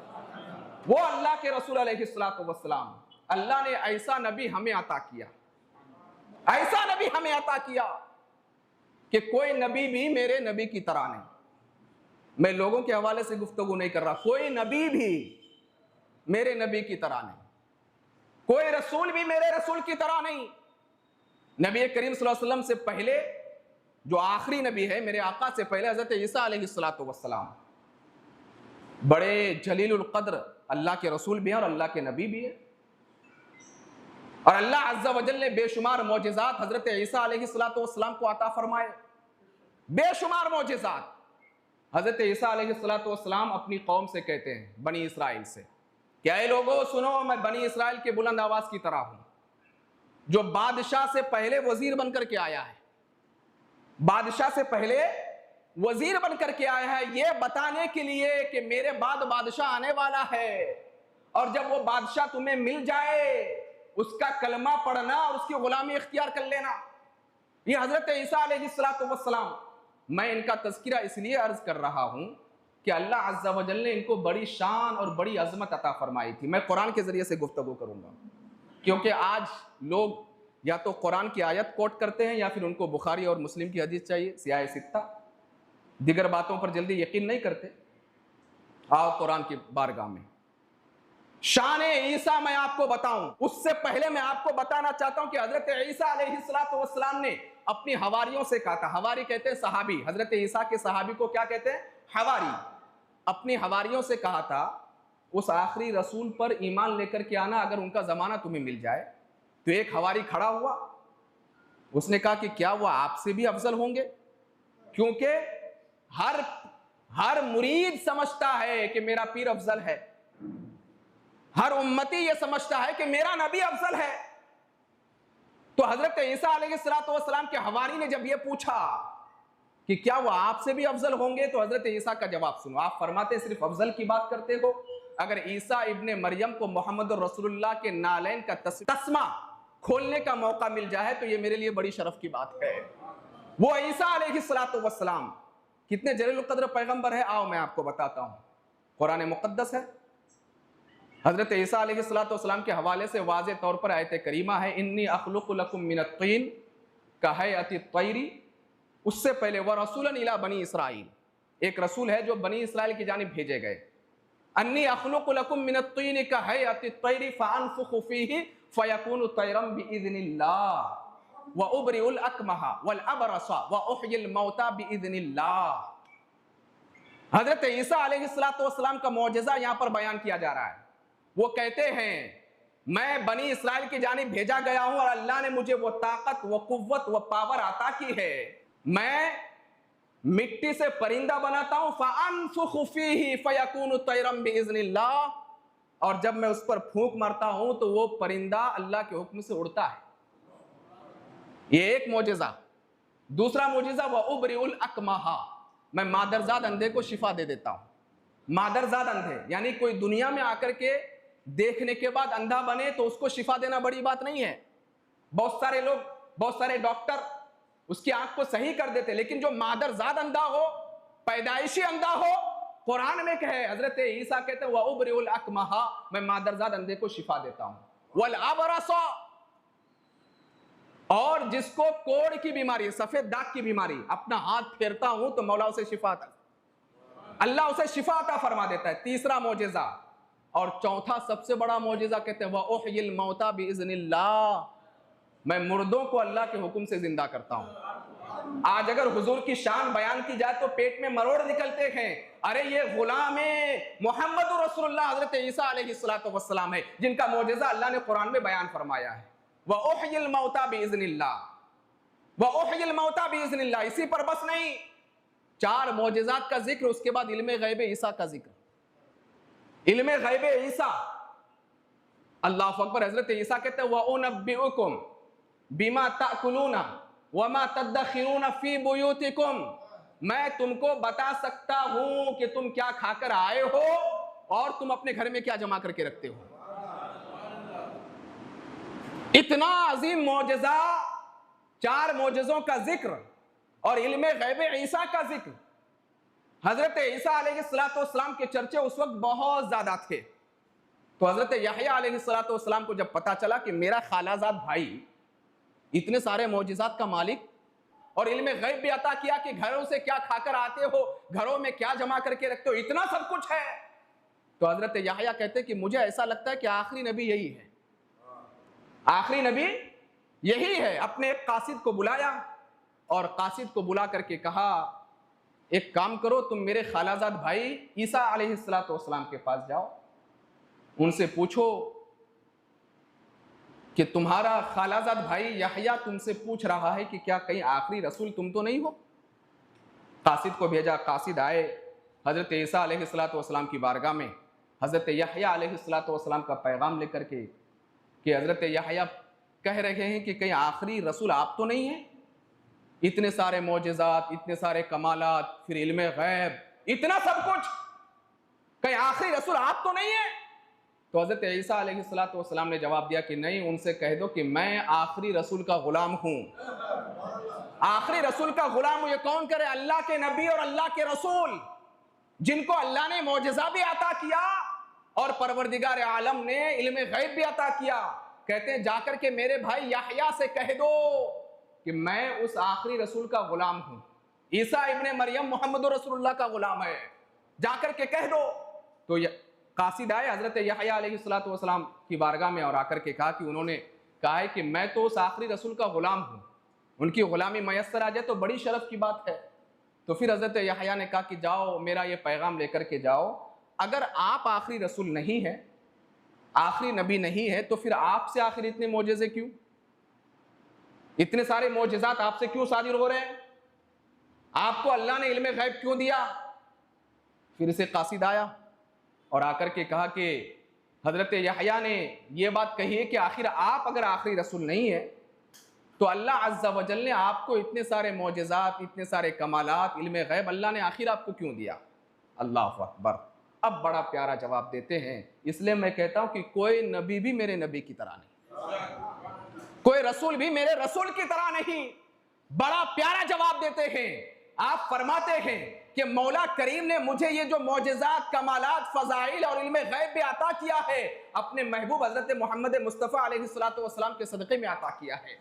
वो अल्लाह के रसूल अलैहिस्सलातु वस्सलाम, अल्लाह ने ऐसा नबी हमें अता किया, ऐसा नबी हमें अता किया कि कोई नबी भी मेरे नबी की तरह नहीं। मैं लोगों के हवाले से गुफ्तगू नहीं कर रहा, कोई नबी भी मेरे नबी की तरह नहीं, कोई रसूल भी मेरे रसूल की तरह नहीं। नबी करीम सल्लल्लाहु अलैहि वसल्लम से पहले जो आखिरी नबी है, मेरे आका से पहले हजरत ईसा अलैहिस्सलातु वस्सलाम, बड़े जलीलुल कद्र अल्लाह के रसूल भी हैं और अल्लाह के नबी भी है। और अल्लाह अज़्ज़ा वजल ने बेशुमार मौजिज़ात हजरत ईसा अलैहिस्सलातु वस्सलाम को अता फरमाए, बेशुमार मौजिज़ात। हजरत ईसा अलैहिस्सलातु वस्सलाम अपनी कौम से कहते हैं, बनी इसराइल से, क्या ये लोगों सुनो, मैं बनी इसराइल के बुलंद आवाज की तरह हूं, जो बादशाह से पहले वजीर बनकर के आया है, बादशाह से पहले वजीर बनकर के आया है, ये बताने के लिए कि मेरे बाद बादशाह आने वाला है, और जब वो बादशाह तुम्हें मिल जाए, उसका कलमा पढ़ना और उसकी गुलामी इख्तियार कर लेना। ये हजरत ईसा अलैहिस्सलातु वस्सलाम, मैं इनका तज़किरा इसलिए अर्ज कर रहा हूं कि अल्लाह अज़्ज़ा वजल ने इनको बड़ी शान और बड़ी अजमत अता फरमाई थी। मैं कुरान के जरिए से गुफ्तगू करूंगा, क्योंकि आज लोग या तो कुरान की आयत कोट करते हैं या फिर उनको बुखारी और मुस्लिम की हदीस चाहिए, सियाह सित्ता, दिगर बातों पर जल्दी यकीन नहीं करते। आओ कुरान की बारगाह में शान ईसा मैं आपको बताऊं, उससे पहले मैं आपको बताना चाहता हूं कि हजरत ईसा अलैहिस्सलातु वस्सलाम ने अपनी हवारियों से कहा था, हवारी कहते हैं सहाबी, हजरत ईसा के सहाबी को क्या कहते हैं, हवारी। अपनी हवारियों से कहा था, उस आखिरी रसूल पर ईमान लेकर के आना, अगर उनका जमाना तुम्हें मिल जाए। तो एक हवारी खड़ा हुआ, उसने कहा कि क्या वो आपसे भी अफजल होंगे, क्योंकि हर मुरीद समझता है कि मेरा पीर अफजल है, हर उम्मती ये समझता है कि मेरा नबी अफजल है। तो हजरत ईसा अलैहिस्सलातु वस्सलाम के हवारी ने जब ये पूछा कि क्या वो आपसे भी अफजल होंगे, तो हजरत ईसा का जवाब सुनो। आप फरमाते सिर्फ अफजल की बात करते हो, अगर ईसा इब्ने मरियम को मोहम्मद रसूलुल्लाह के नालैन का तस्मा खोलने का मौका मिल जाए तो ये मेरे लिए बड़ी शरफ की बात है। वो ईसा अलैहिस्सलातु वस्सलाम कितने जलीलुल कद्र पैगंबर है, आओ मैं आपको बताता हूं। कुरान मुक़द्दस है, हजरत ईसा अलैहिस्सलातु वस्सलाम के हवाले से वाज़े तौर पर आयत करीमा है, इन्नी अख़्लुक़ु लकुम मिनत तीन कहयति तैरी। उससे पहले वह रसूलन इला बनी इसराइल, एक रसूल है जो बनी इसराइल की जानिब भेजे गए। अन्नी अख़्लुक़ु लकुम मिनत तीन कहयति तैरी फ़अन्फ़ुख़ु फ़ीही फ़यकूनु तैरम बिइज़्निल्लाह व उब्रिउल अकमहा वल अबरसा व उह्यिल मौता बिइज़्निल्लाह। हजरत ईसा अलैहिस्सलातु वस्सलाम का मौजज़ा यहां पर बयान किया जा रहा है। वो कहते हैं मैं बनी इसराइल की जानिब भेजा गया हूं और अल्लाह ने मुझे वो ताकत, वो कुव्वत, वो पावर अता की है, मैं मिट्टी से परिंदा बनाता हूं, फ़अन्फ़ुख़ु फ़ीही फ़यकूनु तैरम बिइज़्निल्लाह, और जब मैं उस पर फूंक मारता हूं तो वो परिंदा अल्लाह के हुक्म से उड़ता है। ये एक मौजज़ा। दूसरा मौजज़ा व उब्रिउल अकमहा, मैं मादरजाद अंधे को शिफा दे देता हूं। मादरजाद अंधे यानी कोई दुनिया में आकर के देखने के बाद अंधा बने तो उसको शिफा देना बड़ी बात नहीं है। बहुत सारे लोग, बहुत सारे डॉक्टर उसकी आंख को सही कर देते, लेकिन जो मादरजाद अंधा हो, पैदाइशी अंधा हो, कुरान में कहे, हजरत ईसा कहते हैं व उब्रिउल अकमहा, मैं मादरजाद अंधे को शिफा देता हूं। वल अबरसा, और जिसको कोढ़ की बीमारी, सफेद दाग की बीमारी, अपना हाथ फेरता हूं तो मौला उसे शिफा अता, अल्लाह उसे शिफा अता फरमा देता है। तीसरा मौजिजा। और चौथा सबसे बड़ा मौजिजा कहते हैं व उहयिल मौता बिइज़्निल्लाह, मैं मुर्दों को अल्लाह के हुक्म से जिंदा करता हूं। आज अगर हुजूर की शान बयान की जाए तो पेट में मरोड़ निकलते हैं। अरे ये गुलाम मोहम्मद रसूलुल्लाह हजरत ईसा अलैहिस्सलातु वस्सलाम है, जिनका मौजिजा अल्लाह ने कुरान में बयान फरमाया है। व उहयिल मौता बिइज़्निल्लाह, व उहयिल मौता बिइज़्निल्लाह। इसी पर बस नहीं, 4 मौजिजात का जिक्र, उसके बाद इल्मे गैब ईसा का जिक्र। इल्मे गैब ईसा, अल्लाह अकबर। हजरत ईसा कहते हैं व उनब्बिउकुम बिमा ताकुलूना व मा तदखिरूना फी बुयूतिकुम, मैं तुमको बता सकता हूं कि तुम क्या खाकर आए हो और तुम अपने घर में क्या जमा करके रखते हो। इतना अजीम मौजज़ा, 4 मौजज़ों का जिक्र और इल्मे गैब ईसा का जिक्र। हजरत ईसा अलैहिस्सलाम के चर्चे उस वक्त बहुत ज्यादा थे। तो हजरत यहया अलैहिस्सलाम को जब पता चला कि मेरा खालाजाद भाई इतने सारे मौजिज़ात का मालिक और इल्मे गैब भी अता किया कि घरों से क्या खाकर आते हो, घरों में क्या जमा करके रखते हो, इतना सब कुछ है, तो हजरत यहया कहते कि मुझे ऐसा लगता है कि आखिरी नबी यही है, आखिरी नबी यही है। अपने एक कासिद को बुलाया और कासिद को बुला करके कहा एक काम करो, तुम मेरे खालाजाद भाई ईसा अलैहिस्सलाम के पास जाओ, उनसे पूछो कि तुम्हारा खालाजाद भाई यहया तुमसे पूछ रहा है कि क्या कहीं आखिरी रसूल तुम तो नहीं हो। कासिद को भेजा, कासिद आए हजरत ईसा अलैहिस्सलाम की बारगाह में, हजरत यहया अलैहिस्सलाम का पैगाम लेकर के कि हजरत यहया कह रहे हैं कि कहीं आखिरी रसूल आप तो नहीं हैं। इतने सारे मौजिज़ात, इतने सारे कमालात, फिर इल्मे गैब, इतना सब कुछ, कहीं आखिरी रसूल आप तो नहीं है। तो हजरत ईसा अलैहिस्सलाम ने जवाब दिया कि नहीं, उनसे कह दो कि मैं आखिरी रसूल का गुलाम हूं। आखिरी रसूल का गुलाम ये कौन करे? अल्लाह के नबी और अल्लाह के रसूल, जिनको अल्लाह ने मौजिज़ा भी अता किया और परवरदिगार आलम ने इल्मे गैब भी अता किया। कहते हैं जाकर के मेरे भाई यहया से कह दो कि मैं उस आखिरी रसूल का गुलाम हूं। ईसा इब्ने मरियम मोहम्मद रसूलुल्लाह का गुलाम है, जाकर के कह दो। तो कासिद आए हजरत यहया अलैहिस्सलाम की बारगाह में और आकर के कहा कि उन्होंने कहा है कि मैं तो उस आखिरी रसूल का गुलाम हूं, उनकी गुलामी मयस्सर आ जाए तो बड़ी शरफ की बात है। तो फिर हजरत यहया ने कहा कि जाओ मेरा ये पैगाम लेकर के जाओ, अगर आप आखिरी रसूल नहीं है, आखिरी नबी नहीं है, तो फिर आपसे आखिर इतने मौजिज़े क्यों, इतने सारे मौजिज़ात आपसे क्यों सादिर हो रहे हैं, आपको अल्लाह ने इल्मे गैब क्यों दिया। फिर से कासिद आया और आकर के कहा कि हजरत यहया ने यह बात कही है कि आखिर आप अगर आखिरी रसूल नहीं है तो अल्लाह अज़्ज़ा वजल ने आपको इतने सारे मौजिज़ात, इतने सारे कमालात, इल्मे गैब अल्लाह ने आखिर आपको क्यों दिया। अल्लाह अकबर। अब बड़ा प्यारा जवाब देते हैं, इसलिए मैं कहता हूं कि कोई नबी भी मेरे नबी की तरह नहीं, कोई रसूल भी मेरे रसूल की तरह नहीं। बड़ा प्यारा जवाब देते हैं। आप फरमाते हैं कि मौला करीम ने मुझे ये जो मौजिज़ात, कमालात, फज़ाइल और इल्मे गैब भी अता किया है, अपने महबूब हजरत मोहम्मद मुस्तफ़ा अलैहिस्सलाम के सदक़े में अता किया है।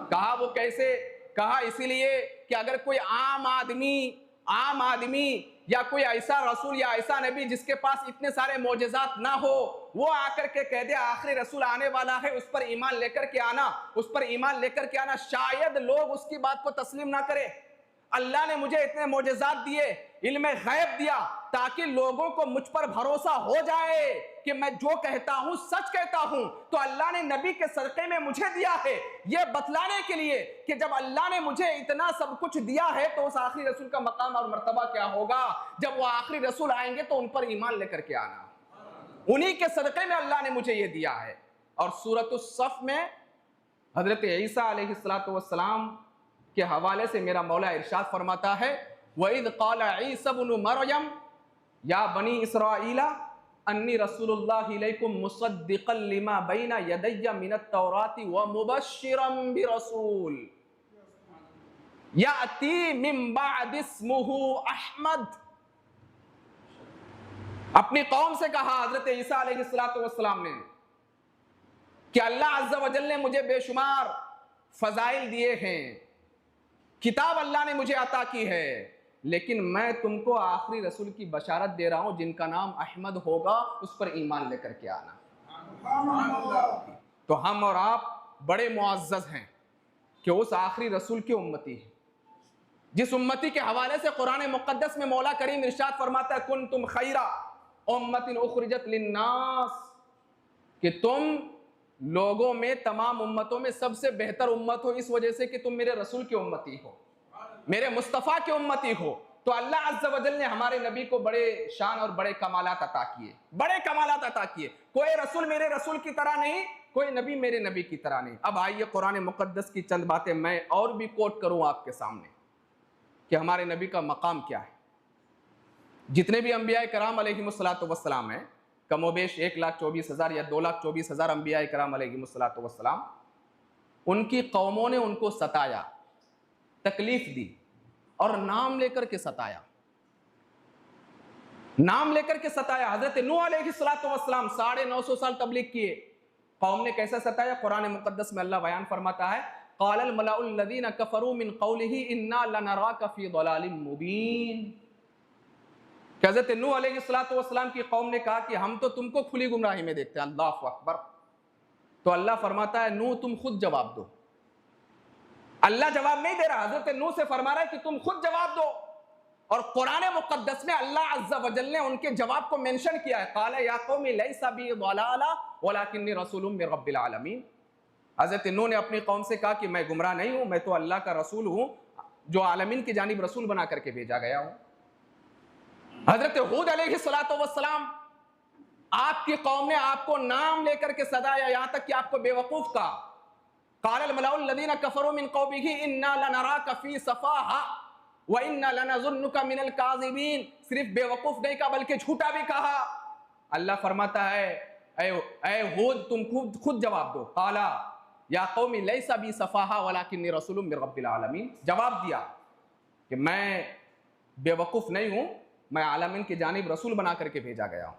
कहा वो कैसे? कहा इसीलिए कि अगर कोई आम आदमी या कोई ऐसा रसूल या ऐसा नबी जिसके पास इतने सारे मौजिज़ात ना हो, वो आकर के कह दे आखिरी रसूल आने वाला है, उस पर ईमान लेकर के आना, उस पर ईमान लेकर के आना, शायद लोग उसकी बात को तस्लीम ना करें। अल्लाह ने मुझे इतने मौजिज़ात दिए, इल्मे गैब दिया, ताकि लोगों को मुझ पर भरोसा हो जाए कि मैं जो कहता हूं सच कहता हूं। तो अल्लाह ने नबी के सदक़े में मुझे दिया है, यह बतलाने के लिए कि जब अल्लाह ने मुझे इतना सब कुछ दिया है तो उस आखिरी रसूल का मकाम और मर्तबा क्या होगा। जब वो आखिरी रसूल आएंगे तो उन पर ईमान लेकर के आना, उन्हीं के सदक़े में अल्लाह ने मुझे ये दिया है। और सूरतुस सफ में हजरत ईसा अलैहिस्सलाम के हवाले से मेरा मौला इरशाद फरमाता है, वइज़ क़ाल ईसा इब्नु मरयम या बनी इसराईला अन्नी रसूलुल्लाहि इलैकुम मुसद्दिक़न लिमा बैना यदैया मिनत तौराति व मुबश्शिरन बिरसूल याती मिन बअद इस्मुहु अहमद। अपनी कौम से कहा हजरत ईसा अलैहिस्सलाम ने कि अल्लाह अज़्ज़ा वजल ने मुझे बेशुमार फजाइल दिए हैं, किताब अल्लाह ने मुझे अता की है, लेकिन मैं तुमको आखिरी रसूल की बशारत दे रहा हूं जिनका नाम अहमद होगा, उस पर ईमान लेकर के आना। तो हम और आप बड़े मुअज़्ज़ज़ हैं कि उस आखिरी रसूल की उम्मती है, जिस उम्मती के हवाले से कुरान मुक़द्दस में मौला करीम इरशाद फरमाता है, कुंतुम खैरा उम्मतिन उखरिजत लिन्नास, कि तुम लोगों में, तमाम उम्मतों में सबसे बेहतर उम्मत हो, इस वजह से कि तुम मेरे रसूल की उम्मती हो, मेरे मुस्तफ़ा की उम्मती हो। तो अल्लाह अज़्ज़ व जल ने हमारे नबी को बड़े शान और बड़े कमालात अता किए, बड़े कमालात अता किए। कोई रसूल मेरे रसूल की तरह नहीं, कोई नबी मेरे नबी की तरह नहीं। अब आइए कुरान मुक़द्दस की चंद बातें मैं और भी कोट करूं आपके सामने कि हमारे नबी का मकाम क्या है। जितने भी अंबिया कराम अलैहिमुस्सलातु वस्सलाम हैं, कमोबेश 1,24,000 या 2,24,000 अंबिया कराम अलैहिमुस्सलातु वस्सलाम, उनकी कौमों ने उनको सताया, तकलीफ दी और नाम लेकर के सताया, नाम लेकर के सताया। हजरत नूह अलैहिस्सलातु वस्सलाम 950 साल तबलीग किए, कौम ने कैसे सताया, कुरान मुक़द्दस में अल्लाह बयान फरमाता है, क़ालल मलाउल लज़ीना कफ़रू मिन क़ौलिही इन्ना लनराका फ़ी ज़लालिम मुबीन। हज़रत नूह अलैहिस्सलातु वस्सलाम की कौम ने कहा कि हम तो तुमको खुली गुमराही में देखते हैं। अल्लाहु अकबर। तो अल्लाह फरमाता है, नूह तुम खुद जवाब दो। अल्लाह जवाब नहीं दे रहा, हज़रत नूह से फरमा रहा है कि तुम खुद जवाब दो। और कुरान मुक़द्दस में अल्लाह अज़्ज़ व जल ने उनके जवाब को मेंशन किया है, क़ाल या क़ौमी लैसा बी ज़लाला वलाकिन्नी रसूलुम मिर रब्बिल आलमीन। हज़रत नूह ने अपनी कौम से कहा कि मैं गुमराह नहीं हूं, मैं तो अल्लाह का रसूल हूं, जो आलमीन की जानिब रसूल बना करके भेजा गया हूं। हज़रत हूद अलैहिस्सलातु वस्सलाम, आपकी कौम ने आपको नाम लेकर के सदाया, यहां तक कि आपको बेवकूफ कहा। क़ालल मलाउल लज़ीना कफ़रू मिन क़ौमिही इन्ना लनराका फ़ी सफ़ाहा व इन्ना लनज़ुन्नुका मिनल काज़िबीन। सिर्फ बेवकूफ नहीं कहा बल्कि झूठा भी कहा। अल्लाह फरमाता है, ऐ हूद तुम खुद जवाब दो। क़ाला या कौमी लैसा बी सफ़ाहा वलाकिन्नी रसूलुम मिर रब्बिल आलमीन। जवाब दिया कि मैं बेवकूफ नहीं हूं, मैं आलमीन की जानिब रसूल बना करके भेजा गया हूं।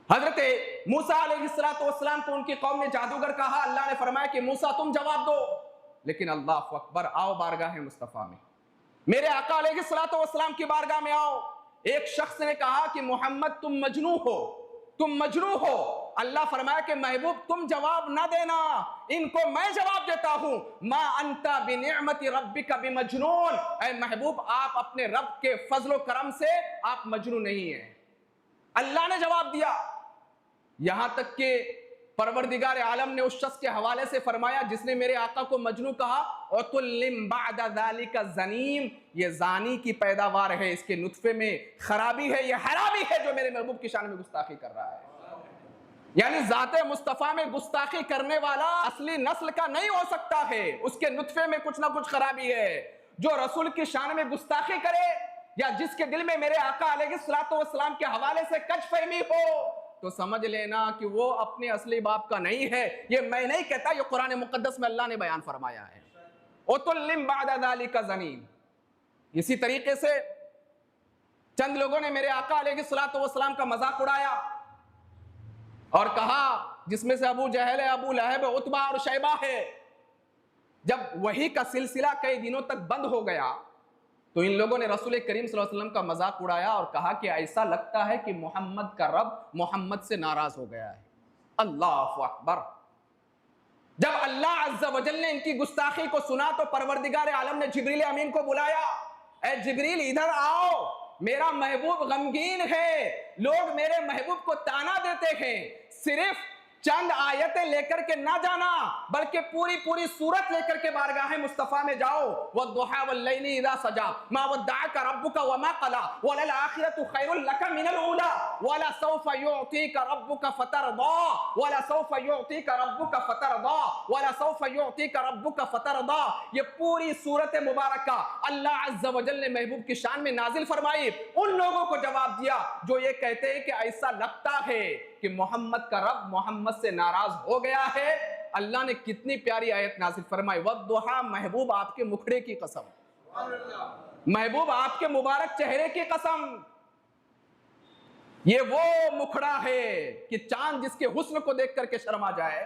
हजरत मूसा अलैहिस्सलातु वस्सलाम को उनकी कौम ने जादूगर कहा, अल्लाह ने फरमाया कि मूसा तुम जवाब दो। लेकिन अल्लाह अकबर, आओ बारगाह मुस्तफ़ा में, मेरे आका अलैहिस्सलातु वस्सलाम की बारगाह में आओ। एक शख्स ने कहा कि मोहम्मद तुम मजनू हो, तुम मजनू हो। अल्लाह फरमाया कि महबूब तुम जवाब ना देना, इनको मैं जवाब देता हूं। मा अंता बिनिअमति रब्बिका बिमजनून। ऐ महबूब, आप अपने रब के फजलो करम से आप मजनू नहीं है। अल्लाह ने जवाब दिया। यहां तक कि परवरदिगार आलम ने उस शख्स के हवाले से फरमाया जिसने मेरे आका को मजनू कहा, उतुल्लिम बअदा ज़ालिका ज़नीम, ये जानी की पैदावार है, इसके नुत्फे में खराबी है, ये हरामी है जो मेरे महबूब की शान में गुस्ताखी कर रहा है। यानी ज़ाते मुस्तफ़ा में गुस्ताखी करने वाला असली नस्ल का नहीं हो सकता है, उसके नुत्फे में कुछ ना कुछ खराबी है। जो रसूल की शान में गुस्ताखी करे या जिसके दिल में मेरे आका अलैहिस्सलातु वस्सलाम के हवाले से कजफहमी हो, तो समझ लेना कि वो अपने असली बाप का नहीं है। ये मैं नहीं कहता, ये कुरान मुक़द्दस में अल्लाह ने बयान फरमाया है। उतुल्लिम बअदा ज़ालिका ज़नीम। इसी तरीके से चंद लोगों ने मेरे आका अलैहिस्सलातु वस्सलाम का मजाक उड़ाया और कहा, जिसमें से अबू जहल है, अबू लहब, उतबा और शैबा है। जब वही का सिलसिला कई दिनों तक बंद हो गया तो इन लोगों ने रसूल करीम सल्लल्लाहु अलैहि वसल्लम का मजाक उड़ाया और कहा कि ऐसा लगता है कि मोहम्मद का रब मोहम्मद से नाराज हो गया है। अल्लाहु अकबर। जब अल्लाह अज़्ज़ व जल ने इनकी गुस्ताखी को सुना तो परवरदिगार आलम ने जिब्रील अमीन को बुलाया, ए जिब्रील इधर आओ, मेरा महबूब गमगीन है, लोग मेरे महबूब को ताना देते हैं। सिर्फ चंद आयतें लेकर के ना जाना बल्कि पूरी पूरी सूरत लेकर के बारगाह मुस्तफा में जाओ। वद्दुहा वल्लैली इज़ा सजा मा वद्दअका रब्बुका वमा क़ला वलल आखिरतु खैरुल लका मिनल ऊला वला सौफा युअतीका रब्बुका फतरदा वला सौफा युअतीका रब्बुका फतरदा वला सौफा युअतीका रब्बुका फतरदा। ये पूरी सूरत मुबारका अल्लाह अज़्ज़ व जल ने महबूब की शान में नाजिल फरमाई। उन लोगों को जवाब दिया जो ये कहते हैं कि ऐसा लगता है कि मोहम्मद का रब मोहम्मद से नाराज हो गया है। अल्लाह ने कितनी प्यारी आयत नाज़िल फरमाई, वद्दुहा, महबूब आपके मुखड़े की कसम, महबूब आपके मुबारक चेहरे की कसम। ये वो मुखड़ा है कि चांद जिसके हुस्न को देख करके शर्मा जाए,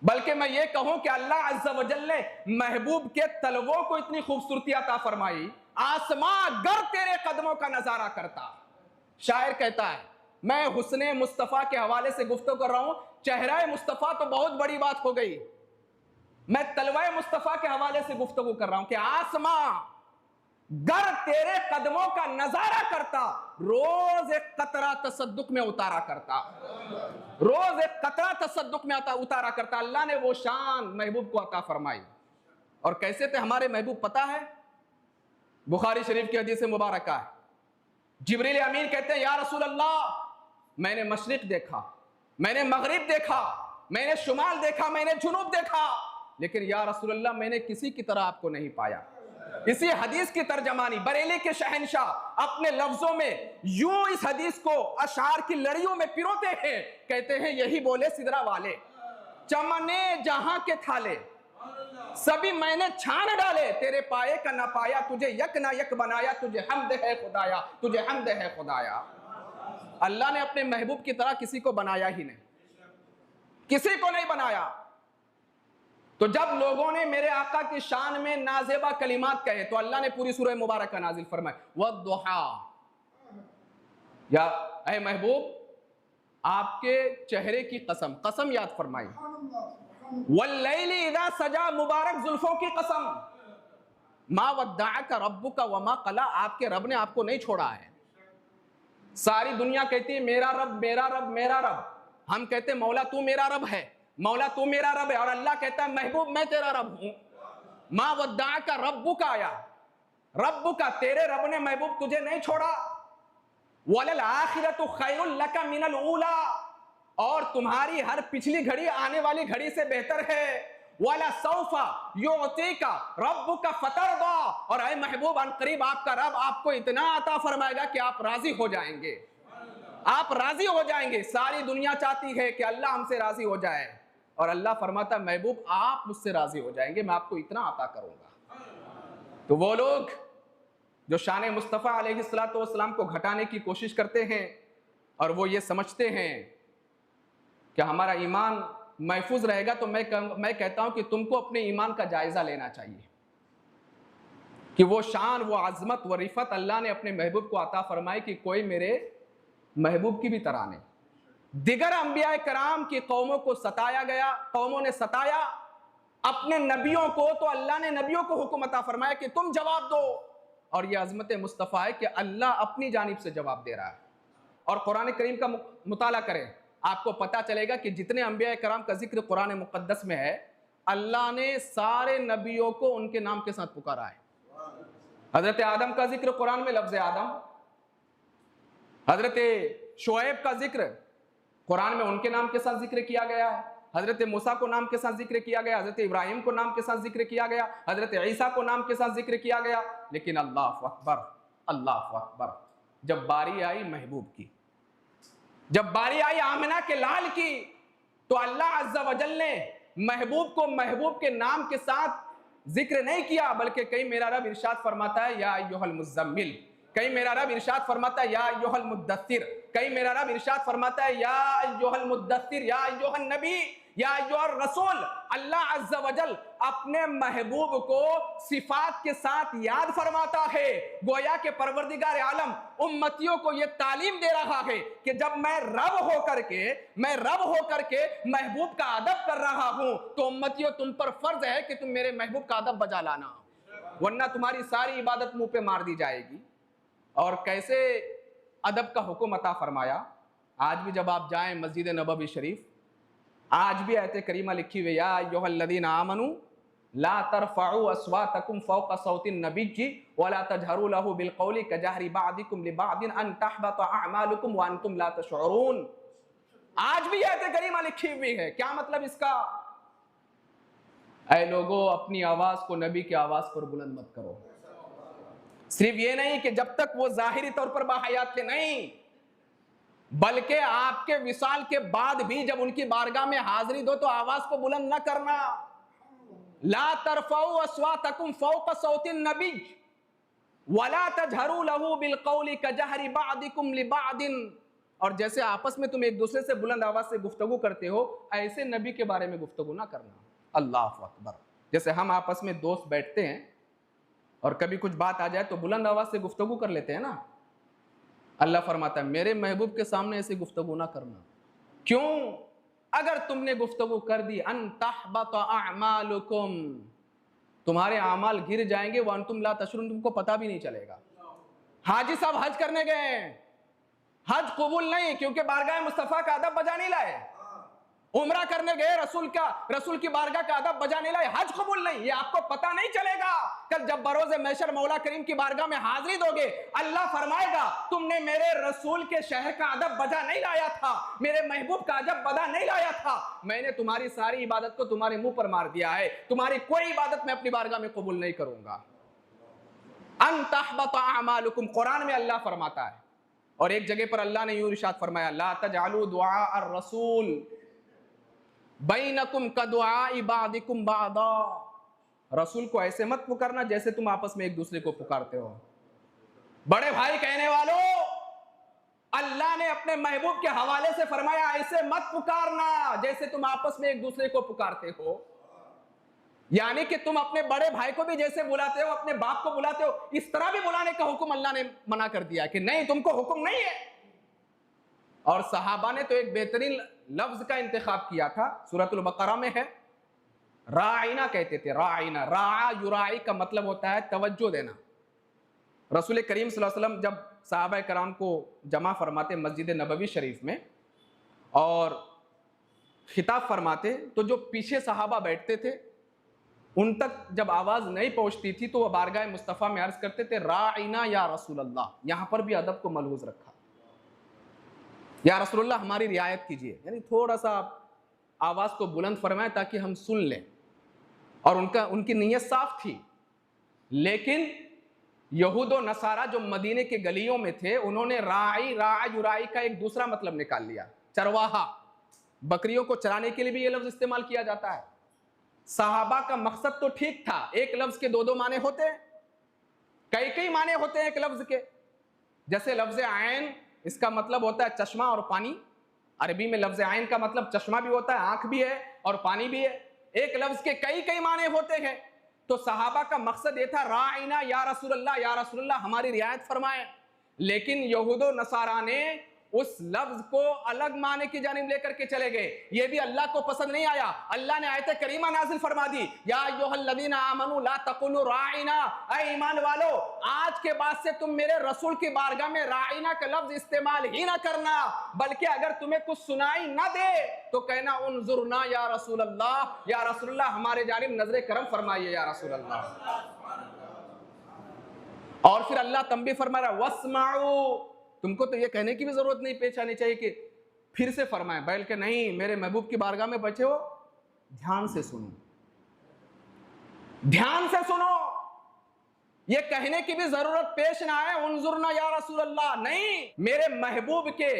बल्कि मैं ये कहूं कि अल्लाह अज़्ज़ा वजल ने महबूब के तलवों को इतनी खूबसूरती अता फरमाई, आसमां गर तेरे कदमों का नजारा करता। शायर कहता है, मैं हुस्ने मुस्तफा के हवाले से गुफ्तगू कर रहा हूं, चेहरा मुस्तफा तो बहुत बड़ी बात हो गई, मैं तलवाए मुस्तफा के हवाले से गुफ्तगू कर रहा हूं कि आसमां गर तेरे कदमों का नजारा करता, रोज एक कतरा तसद्दुक में उतारा करता, रोज एक कतरा तसद्दुक में उतारा करता। अल्लाह ने वो शान महबूब को अता फरमाई। और कैसे थे हमारे महबूब पता है? बुखारी शरीफ की हदीस मुबारक है, जिब्रील अमीन कहते हैं, या रसूल अल्लाह, मैंने मशरिक देखा, मैंने मगरिब देखा, मैंने शुमाल देखा, मैंने जुनूब देखा, लेकिन या रसूल अल्लाह मैंने किसी की तरह आपको नहीं पाया। इसी हदीस की तर्जमानी बरेली के शहंशाह अपने लफ्जों में यूं इस हदीस को अशार की लड़ियों में पिरोते हैं, कहते हैं, यही बोले सिदरा वाले, चमने जहां के थाले सभी मैंने छान डाले, तेरे पाए का ना पाया, तुझे यक ना यक बनाया, तुझे हमद है खुदाया, तुझे हमद है खुदाया। अल्लाह ने अपने महबूब की तरह किसी को बनाया ही नहीं, किसी को नहीं बनाया। तो जब लोगों ने मेरे आका की शान में नाजेबा कलिमात कहे तो अल्लाह ने पूरी सूरह मुबारक का नाजिल फरमाया, वद्दुहा, या ऐ महबूब आपके चेहरे की कसम, कसम याद फरमाई, वल्लैली इज़ा सजा, मुबारक जुल्फों की कसम, मा वद्दअका रब्बुका वमा क़ला, आपके रब ने आपको नहीं छोड़ा है। सारी दुनिया कहती है मेरा रब मेरा रब मेरा रब, हम कहते हैं मौला तू मेरा रब है, मौला तू मेरा रब है, और अल्लाह कहता है महबूब मैं तेरा रब हूं। मा वद्दअका रब्बुका, आया रब्बुका, तेरे रब ने महबूब तुझे नहीं छोड़ा, वलल आखिरतु खैरुल लका मिनल ऊला, और तुम्हारी हर पिछली घड़ी आने वाली घड़ी से बेहतर है, वाला सौफा युअतीका रब्बुका फतरदा, और ऐ महबूब अनकरीब आपका रब आपको इतना अता फरमाएगा कि आप राजी हो जाएंगे, आप राजी हो जाएंगे। सारी दुनिया चाहती है कि अल्लाह हमसे राजी हो जाए, और अल्लाह फरमाता महबूब आप मुझसे राजी हो जाएंगे, मैं आपको इतना अता करूंगा। तो वो लोग जो शान मुस्तफ़ा अलैहिस्सलातु वस्सलाम को घटाने की कोशिश करते हैं और वो ये समझते हैं कि हमारा ईमान महफूज रहेगा, तो मैं कहता हूं कि तुमको अपने ईमान का जायजा लेना चाहिए कि वो शान, वो आजमत, वो रिफत अल्लाह ने अपने महबूब को अता फरमाई कि कोई मेरे महबूब की भी तरह नहीं। दिगर अंबिया कराम की कौमों को सताया गया, कौमों ने सताया अपने नबियों को, तो अल्लाह ने नबियों को हुक्म अता फरमाया कि तुम जवाब दो, और यह अजमत मुस्तफ़ा है कि अल्लाह अपनी जानिब से जवाब दे रहा है। और कुरान करीम का मुताला करें, आपको पता चलेगा कि जितने अंबिया कराम का जिक्र कुरान मुक़द्दस में है, अल्लाह ने सारे नबियों को उनके नाम के साथ पुकारा है। हजरत आदम का जिक्र कुरान में लफ्ज़ आदम, हजरत शुएब का जिक्र कुरान में उनके नाम के साथ जिक्र किया गया है, हजरत मूसा को नाम के साथ जिक्र किया गया, हजरत इब्राहिम को नाम के साथ जिक्र किया गया, हजरत ईसा को नाम के साथ जिक्र किया गया। लेकिन अल्लाह अकबर, अल्लाह अकबर, जब बारी आई महबूब की, जब बारी आई आमिना के लाल की, तो अल्लाह अज़्ज़ा वजल ने महबूब को महबूब के नाम के साथ जिक्र नहीं किया, बल्कि कहीं मेरा रब इरशाद फरमाता है या अय्युहल मुज़्ज़म्मिल, कहीं मेरा रब इरशाद फरमाता है या अय्युहल मुद्दस्सिर, कहीं मेरा रब इरशाद फरमाता है या अय्युहल मुद्दस्सिर, या अय्युहन नबी, या अय्युहर रसूल। अल्लाह अज़्ज़ा वजल अपने महबूब को सिफात के साथ याद फरमाता है, गोया के परवरदिगार आलम उम्मतियों को यह तालीम दे रहा है कि जब मैं रब होकर के महबूब का अदब कर रहा हूं, तो उम्मतियों तुम पर फर्ज है कि तुम मेरे महबूब का अदब बजा लाना, वरना तुम्हारी सारी इबादत मुंह पे मार दी जाएगी। और कैसे अदब का हुक्म अता फरमाया। आज भी जब आप जाएं मस्जिद नबवी शरीफ, आज भी आयत करीमा लिखी हुई, या अय्युहल्लज़ीना आमनू ला तरफ़अू अस्वातकुम फ़ौक़ सौतिन नबिय्यि वला तजहरू लहू बिलक़ौलि कजहरि बअदिकुम लिबअदिन अन तहबत अअमालुकुम व अंतुम ला तशऊरून। आज भी आयत करीमा लिखी हुई है। क्या मतलब इसका? ऐ लोगों, अपनी आवाज को नबी की आवाज पर बुलंद मत करो। सिर्फ ये नहीं कि जब तक वो जाहिरी तौर पर बाहयात थे, नहीं, बल्कि आपके विसाल के बाद भी जब उनकी बारगाह में हाजिरी दो तो आवाज को बुलंद न करना। ला तरफ़ऊ अस्वातकुम फ़ौक़ सौतिन नबिय्य वला तजहरू लहू बिलक़ौलि कजहरि बअदिकुम लिबअदिन। और जैसे आपस में तुम एक दूसरे से बुलंद आवाज से गुफ्तगू करते हो, ऐसे नबी के बारे में गुफ्तगू ना करना। अल्लाह अकबर। जैसे हम आपस में दोस्त बैठते हैं और कभी कुछ बात आ जाए तो बुलंद आवाज से गुफ्तगू कर लेते हैं ना, अल्लाह फरमाता है मेरे महबूब के सामने ऐसे गुफ्तगू ना करना। क्यों? अगर तुमने गुफ्तगू कर दी, अन तहबत अअमालुकुम, तुम्हारे अमाल गिर जाएंगे, व अंतुम ला तशउरून, तुमको पता भी नहीं चलेगा। हाजी साहब हज करने गए, हज कबूल नहीं क्योंकि बारगाह मुस्तफा का अदब बजा नहीं लाए। उम्रा करने गए, रसूल की बारगाह का अदब बजा नहीं लाए, हज कबूल नहीं। ये आपको पता नहीं चलेगा। कल जब बरोज़े महशर मौला करीम की बारगाह में हाजिरी दोगे, अल्लाह फरमाएगा तुमने मेरे रसूल के शहर का अदब बजा नहीं लाया था, मेरे महबूब का अदब बजा नहीं लाया था, मैंने तुम्हारी सारी इबादत को तुम्हारे मुंह पर मार दिया है, तुम्हारी कोई इबादत मैं अपनी बारगाह में कबूल नहीं करूंगा। अन तहबत अअमालुकुम, कुरान में अल्लाह फरमाता है। और एक जगह पर अल्लाह ने यूं इरशाद फरमाया, ला तजअलू दुआ अर्रसूल बैनकुम कदुआ बादिकुम बादा, रसूल को ऐसे मत पुकारना जैसे तुम आपस में एक दूसरे को पुकारते हो। बड़े भाई कहने वालों, अल्लाह ने अपने महबूब के हवाले से फरमाया ऐसे मत पुकारना जैसे तुम आपस में एक दूसरे को पुकारते हो। यानी कि तुम अपने बड़े भाई को भी जैसे बुलाते हो, अपने बाप को बुलाते हो, इस तरह भी बुलाने का हुक्म अल्लाह ने मना कर दिया कि नहीं, तुमको हुक्म नहीं है। और सहाबा ने तो एक बेहतरीन लफ्ज का इंतखाब किया था, सूरतुल बकरा में है, राइना कहते थे। राइना, रा युराई का मतलब होता है तवज्जो देना। रसूल करीम सल्लल्लाहु अलैहि वसल्लम जब सहाबा कराम को जमा फरमाते मस्जिद नबवी शरीफ में और खिताब फरमाते, तो जो पीछे सहाबा बैठते थे उन तक जब आवाज नहीं पहुंचती थी तो वह बारगाह मुस्तफ़ा में अर्ज करते थे राइना या रसूल अल्लाह। यहां पर भी अदब को मलहूज रखा, या रसूलुल्लाह हमारी रियायत कीजिए, यानी थोड़ा सा आवाज को बुलंद फरमाएं ताकि हम सुन लें। और उनकी नीयत साफ थी। लेकिन यहूद और नसारा जो मदीने के गलियों में थे, उन्होंने राई का एक दूसरा मतलब निकाल लिया, चरवाहा। बकरियों को चराने के लिए भी यह लफ्ज इस्तेमाल किया जाता है। सहाबा का मकसद तो ठीक था, एक लफ्ज के दो माने होते हैं, कई माने होते हैं एक लफ्ज के। जैसे लफ्ज आयन, इसका मतलब होता है चश्मा और पानी। अरबी में लफ्ज आयन का मतलब चश्मा भी होता है, आंख भी है और पानी भी है। एक लफ्ज के कई माने होते हैं। तो सहाबा का मकसद ये था राइना या रसूलल्लाह हमारी रियायत फरमाए। लेकिन यहूदो नसारा ने उस लफ्ज को अलग माने की जानिब लेकर के चले गए। ये भी अल्लाह को पसंद नहीं आया। अल्लाह ने आयत करीमा नाजिल फरमा दी, या अय्युहल्लज़ीना आमनू ला तकुलू राइना, ऐ ईमान वालो, आज के बाद से तुम मेरे रसूल की बारगाह में राइना का लफ्ज इस्तेमाल ही ना करना, बल्कि अगर तुम्हें कुछ सुनाई ना दे तो कहना उन्जुरना या रसूलल्लाह हमारे जानिब नजरे करम फरमाइए या रसूलल्लाह। और फिर अल्लाह तंबी फरमा रहा वस्माउ, तुमको तो ये कहने की भी जरूरत नहीं पेश आनी चाहिए कि फिर से फरमाए, बल्कि नहीं, मेरे महबूब की बारगाह में बचे हो, ध्यान से सुनो, ध्यान से सुनो। ये कहने की भी जरूरत पेश ना आए उन्जुरना या रसूलल्लाह, नहीं, मेरे महबूब के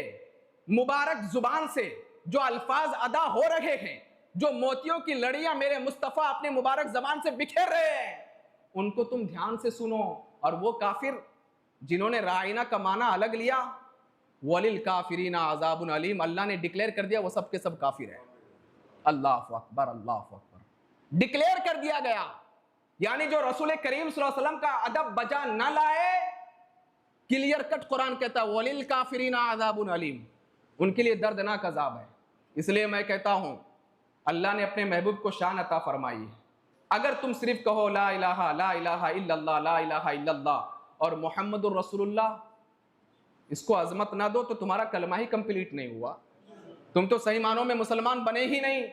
मुबारक जुबान से जो अल्फाज अदा हो रहे हैं, जो मोतियों की लड़ियां मेरे मुस्तफा अपने मुबारक जबान से बिखेर रहे हैं, उनको तुम ध्यान से सुनो। और वो काफिर जिन्होंने राइना का माना अलग लिया, वलिल काफिरीना अज़ाबुन अलीम, अल्लाह ने डिक्लेयर कर दिया वो सब के सब काफिर है। अल्लाहु अकबर, अल्लाहु अकबर, डिक्लेयर कर दिया गया। यानी जो रसूल करीम सल्लल्लाहु अलैहि वसल्लम का अदब बजा न लाए, क्लियर कट कुरान कहता है वलिल काफिरीना अज़ाबुन अलीम, उनके लिए दर्दनाक अजाब है। इसलिए मैं कहता हूं अल्लाह ने अपने महबूब को शान अता फरमाई है। अगर तुम सिर्फ कहो ला इलाहा इल्लल्लाह, ला इलाहा इल्लल्लाह और मुहम्मदुर रसूलुल्लाह, इसको अजमत ना दो तो तुम्हारा कलमा ही कंप्लीट नहीं हुआ, तुम तो सही मानों में मुसलमान बने ही नहीं।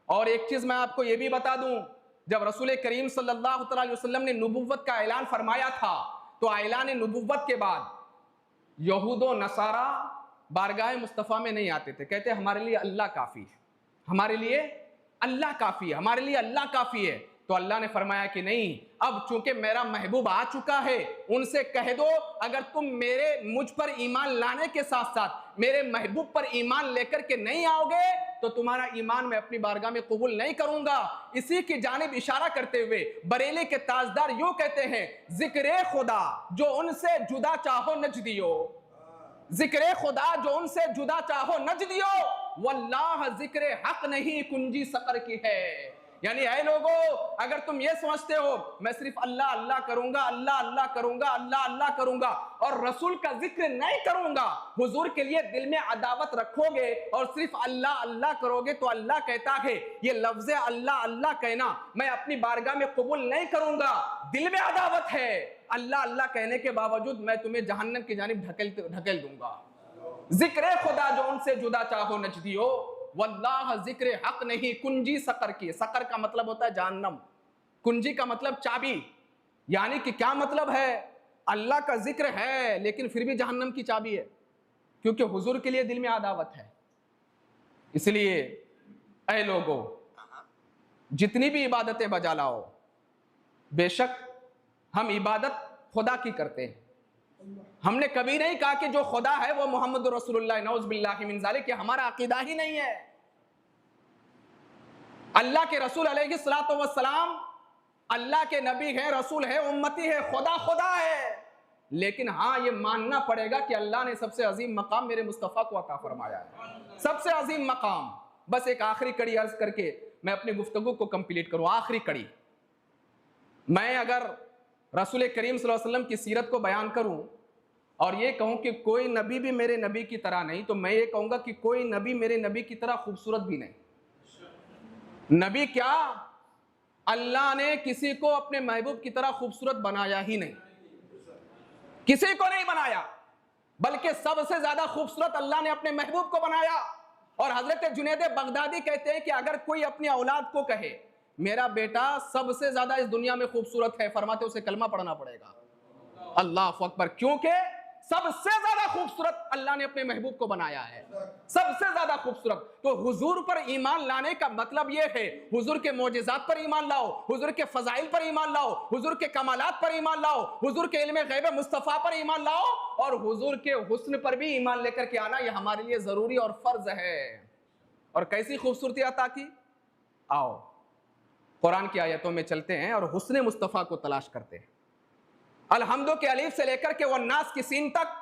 और एक चीज मैं आपको ये भी बता दूं, जब रसूल करीम सल्लल्लाहु अलैहि वसल्लम ने नबुव्वत का ऐलान फरमाया था, तो ऐलान नबुव्वत के बाद यहूदो नसारा बारगाह मुस्तफ़ा में नहीं आते थे, कहते हमारे लिए अल्लाह काफी है, हमारे लिए अल्लाह काफी है, हमारे लिए अल्लाह काफी है। तो अल्लाह ने फरमाया कि नहीं, अब चूंकि मेरा महबूब आ चुका है, उनसे कह दो अगर तुम मुझ पर ईमान लाने के साथ साथ मेरे महबूब पर ईमान लेकर के नहीं आओगे तो तुम्हारा ईमान मैं अपनी बारगाह में कबूल नहीं करूंगा। इसी की जानिब इशारा करते हुए बरेली के ताजदार यूं कहते हैं, जिक्रे खुदा जो उनसे जुदा चाहो नजदियो, जिक्र खुदा जो उनसे जुदा चाहो नजदियो, वल्लाह जिक्र हक नहीं कुंजी सकर की है। यानी ऐ लोगो, अगर तुम ये समझते हो मैं सिर्फ अल्लाह अल्लाह करूंगा, अल्लाह अल्लाह करूंगा, अल्लाह अल्लाह करूंगा और रसूल का जिक्र नहीं करूंगा, हुजूर के लिए दिल में अदावत रखोगे और सिर्फ अल्लाह अल्लाह करोगे, तो अल्लाह कहता है ये लफ्ज़ अल्लाह अल्लाह कहना मैं अपनी बारगाह में कबूल नहीं करूंगा, दिल में अदावत है, अल्लाह अल्लाह कहने के बावजूद मैं तुम्हें जहन्नम की जानिब ढकेल दूंगा। जिक्र खुदा जो उनसे जुदा चाहो नजदियो, वल्लाह जिक्र हक नहीं कुंजी सकर की। सकर का मतलब होता है जहन्नम, कुंजी का मतलब चाबी। यानी कि क्या मतलब है, अल्लाह का जिक्र है लेकिन फिर भी जहन्नम की चाबी है, क्योंकि हुजूर के लिए दिल में अदावत है। इसलिए ऐ लोगों, जितनी भी इबादतें बजा लाओ, बेशक हम इबादत खुदा की करते हैं। हमने कभी नहीं कहा कि जो खुदा है वो मोहम्मद रसूलुल्लाह नौज़ बिल्लाहि मिन ज़ालिक, कि हमारा अकीदा ही नहीं है। अल्लाह के रसूल अलैहिस्सलातु वस्सलाम अल्लाह के नबी है, रसूल है, उम्मती है, खुदा खुदा है। लेकिन हाँ, ये मानना पड़ेगा कि अल्लाह ने सबसे अजीम मकाम मेरे मुस्तफ़ा को अता फरमाया है, सबसे अजीम मकाम। बस एक आखिरी कड़ी अर्ज करके मैं अपनी गुफ्तगू को कंप्लीट करूँ। आखिरी कड़ी, मैं अगर रसूल करीम सल्लल्लाहु अलैहि वसल्लम की सीरत को बयान करूं और ये कहूं कि कोई नबी भी मेरे नबी की तरह नहीं, तो मैं ये कहूंगा कि कोई नबी मेरे नबी की तरह खूबसूरत भी नहीं। नबी क्या, अल्लाह ने किसी को अपने महबूब की तरह खूबसूरत बनाया ही नहीं, किसी को नहीं बनाया, बल्कि सबसे ज्यादा खूबसूरत अल्लाह ने अपने महबूब को बनाया। और हजरत जुनैद बगदादी कहते हैं कि अगर कोई अपनी औलाद को कहे मेरा बेटा सबसे ज्यादा इस दुनिया में खूबसूरत है, फरमाते उसे कलमा पढ़ना पड़ेगा, अल्लाह अकबर, क्योंकि सबसे ज्यादा खूबसूरत अल्लाह ने अपने महबूब को बनाया है, सबसे ज्यादा खूबसूरत। तो हुजूर पर ईमान लाने का मतलब यह है, हुजूर के मोजिज़ात पर ईमान लाओ, हुजूर के फजाइल पर ईमान लाओ, हुजूर के कमालात पर ईमान लाओ, हुजूर के इल्म गैब मुस्तफ़ा पर ईमान लाओ और हुजूर के हुस्न पर भी ईमान लेकर के आना, यह हमारे लिए जरूरी और फर्ज है। और कैसी खूबसूरती अता की, आओ कुरान की आयतों में चलते हैं और हुस्न मुस्तफ़ा को तलाश करते हैं। अलहम्दु के अलीफ से लेकर के वन्नास की सीन तक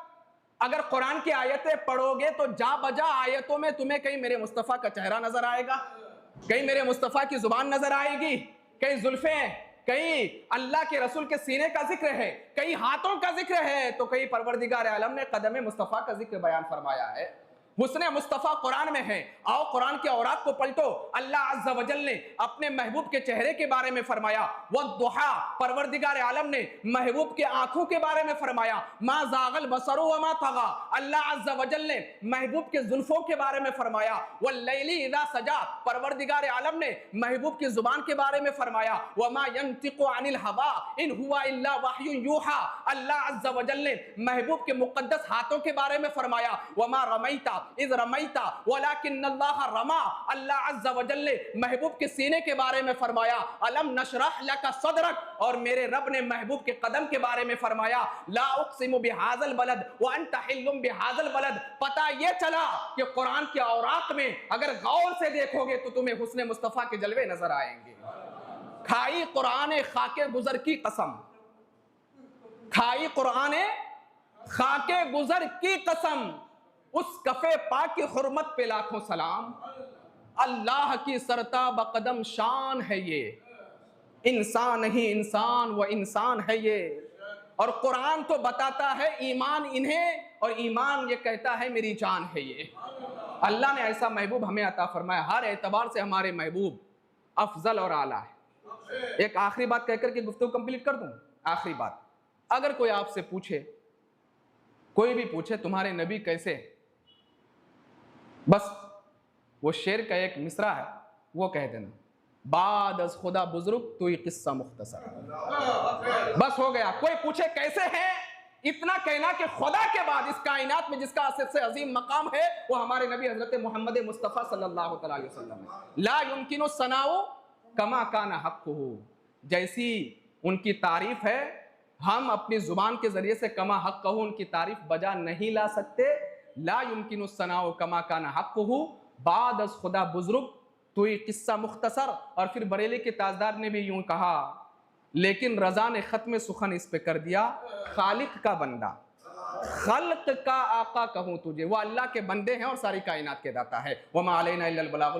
अगर कुरान की आयतें पढ़ोगे तो जा बजा आयतों में तुम्हें कहीं मेरे मुस्तफ़ा का चेहरा नजर आएगा, कहीं मेरे मुस्तफ़ा की जुबान नजर आएगी, कहीं जुल्फें, कहीं अल्लाह के रसूल के सीने का जिक्र है, कहीं हाथों का जिक्र है, तो कहीं परवरदिगार आलम ने कदम मुस्तफ़ा का जिक्र बयान फरमाया है। हुस्ने मुस्तफ़ा कुरान में है। आओ कुरान के औरात को पलटो। अल्लाह अज़्ज़ा वजल ने अपने महबूब के चेहरे के बारे में फरमाया, वद्दुहा, परवरदिगार आलम ने महबूब के आंखों के बारे में फरमाया, मा ज़ागल बसरु व मा तगा, अल्लाह अज़्ज़ा वजल ने महबूब के जुल्फों के बारे में फरमाया, वल्लैली इज़ा सजा, परवरदिगार आलम ने महबूब की जुबान के बारे में फरमाया, व मा यंतिकु अनिल हवा इन हुवा इल्ला वह्युन यूहा, अल्लाह अज़्ज़ा वजल ने महबूब के मुक़द्दस हाथों के बारे में फरमाया, व मा रमैता इज़ रमैता वलाकिन्नल्लाह रमा, अल्लाह अज़्ज़ा वजल ने महबूब के सीने के बारे में फरमाया, अलम नशरह लका सदरक, और मेरे रब ने महबूब के कदम के बारे में फरमाया, ला उक़सिमु बिहाज़ल बलद व अंत हिल्लुम बिहाज़ल बलद। पता ये चला कि कुरान के औरात में अगर गौर से देखोगे तो तुम्हें हुस्ने मुस्तफ़ा के जलवे नजर आएंगे। खाई कुरान खाके गुजर की कसम, खाई कुरान खाके गुजर की कसम, उस कफे पाक की हुर्मत पे लाखों सलाम, अल्लाह की सरता बकदम शान है ये, इंसान नहीं इंसान व इंसान है ये। और कुरान तो बताता है ईमान इन्हें, और ईमान ये कहता है मेरी जान है ये। अल्लाह ने ऐसा महबूब हमें अता फरमाया, हर एतबार से हमारे महबूब अफजल और आला है। एक आखिरी बात कहकर के गुफ्तगू कंप्लीट कर दूं। आखिरी बात, अगर कोई आपसे पूछे, कोई भी पूछे तुम्हारे नबी कैसे, बस वो शेर का एक मिसरा है, वो कह देना, बाद अज खुदा बुजुर्ग तो ये किस्सा मुख्तसर, बस हो गया। कोई पूछे कैसे हैं, इतना कहना कि खुदा के बाद इस कायनात में जिसका सबसे अजीम मकाम है वो हमारे नबी हजरत मोहम्मद मुस्तफ़ा सल्लल्लाहु अलैहि वसल्लम है। ला युमकिनु सनाउ कमा काना हक़्क़ुहु, जैसी उनकी तारीफ है हम अपनी जुबान के जरिए से कमा हक़्क़ुहु उनकी तारीफ बजा नहीं ला सकते। ला युमकिनु सनाउ कमा काना हक़्क़ुहु, बाद अज खुदा बुजुर्ग तो ये किस्सा मुख्तसर। और फिर बरेली के ताजदार ने भी यूं कहा, लेकिन रजा ने खत्म सुखन इस पे कर दिया, खालिक का बंदा, खल्क का आका कहूँ तुझे, वो अल्लाह के बंदे हैं और सारी कायनात के दाता है। वमा अलैना इल्लल बलागुल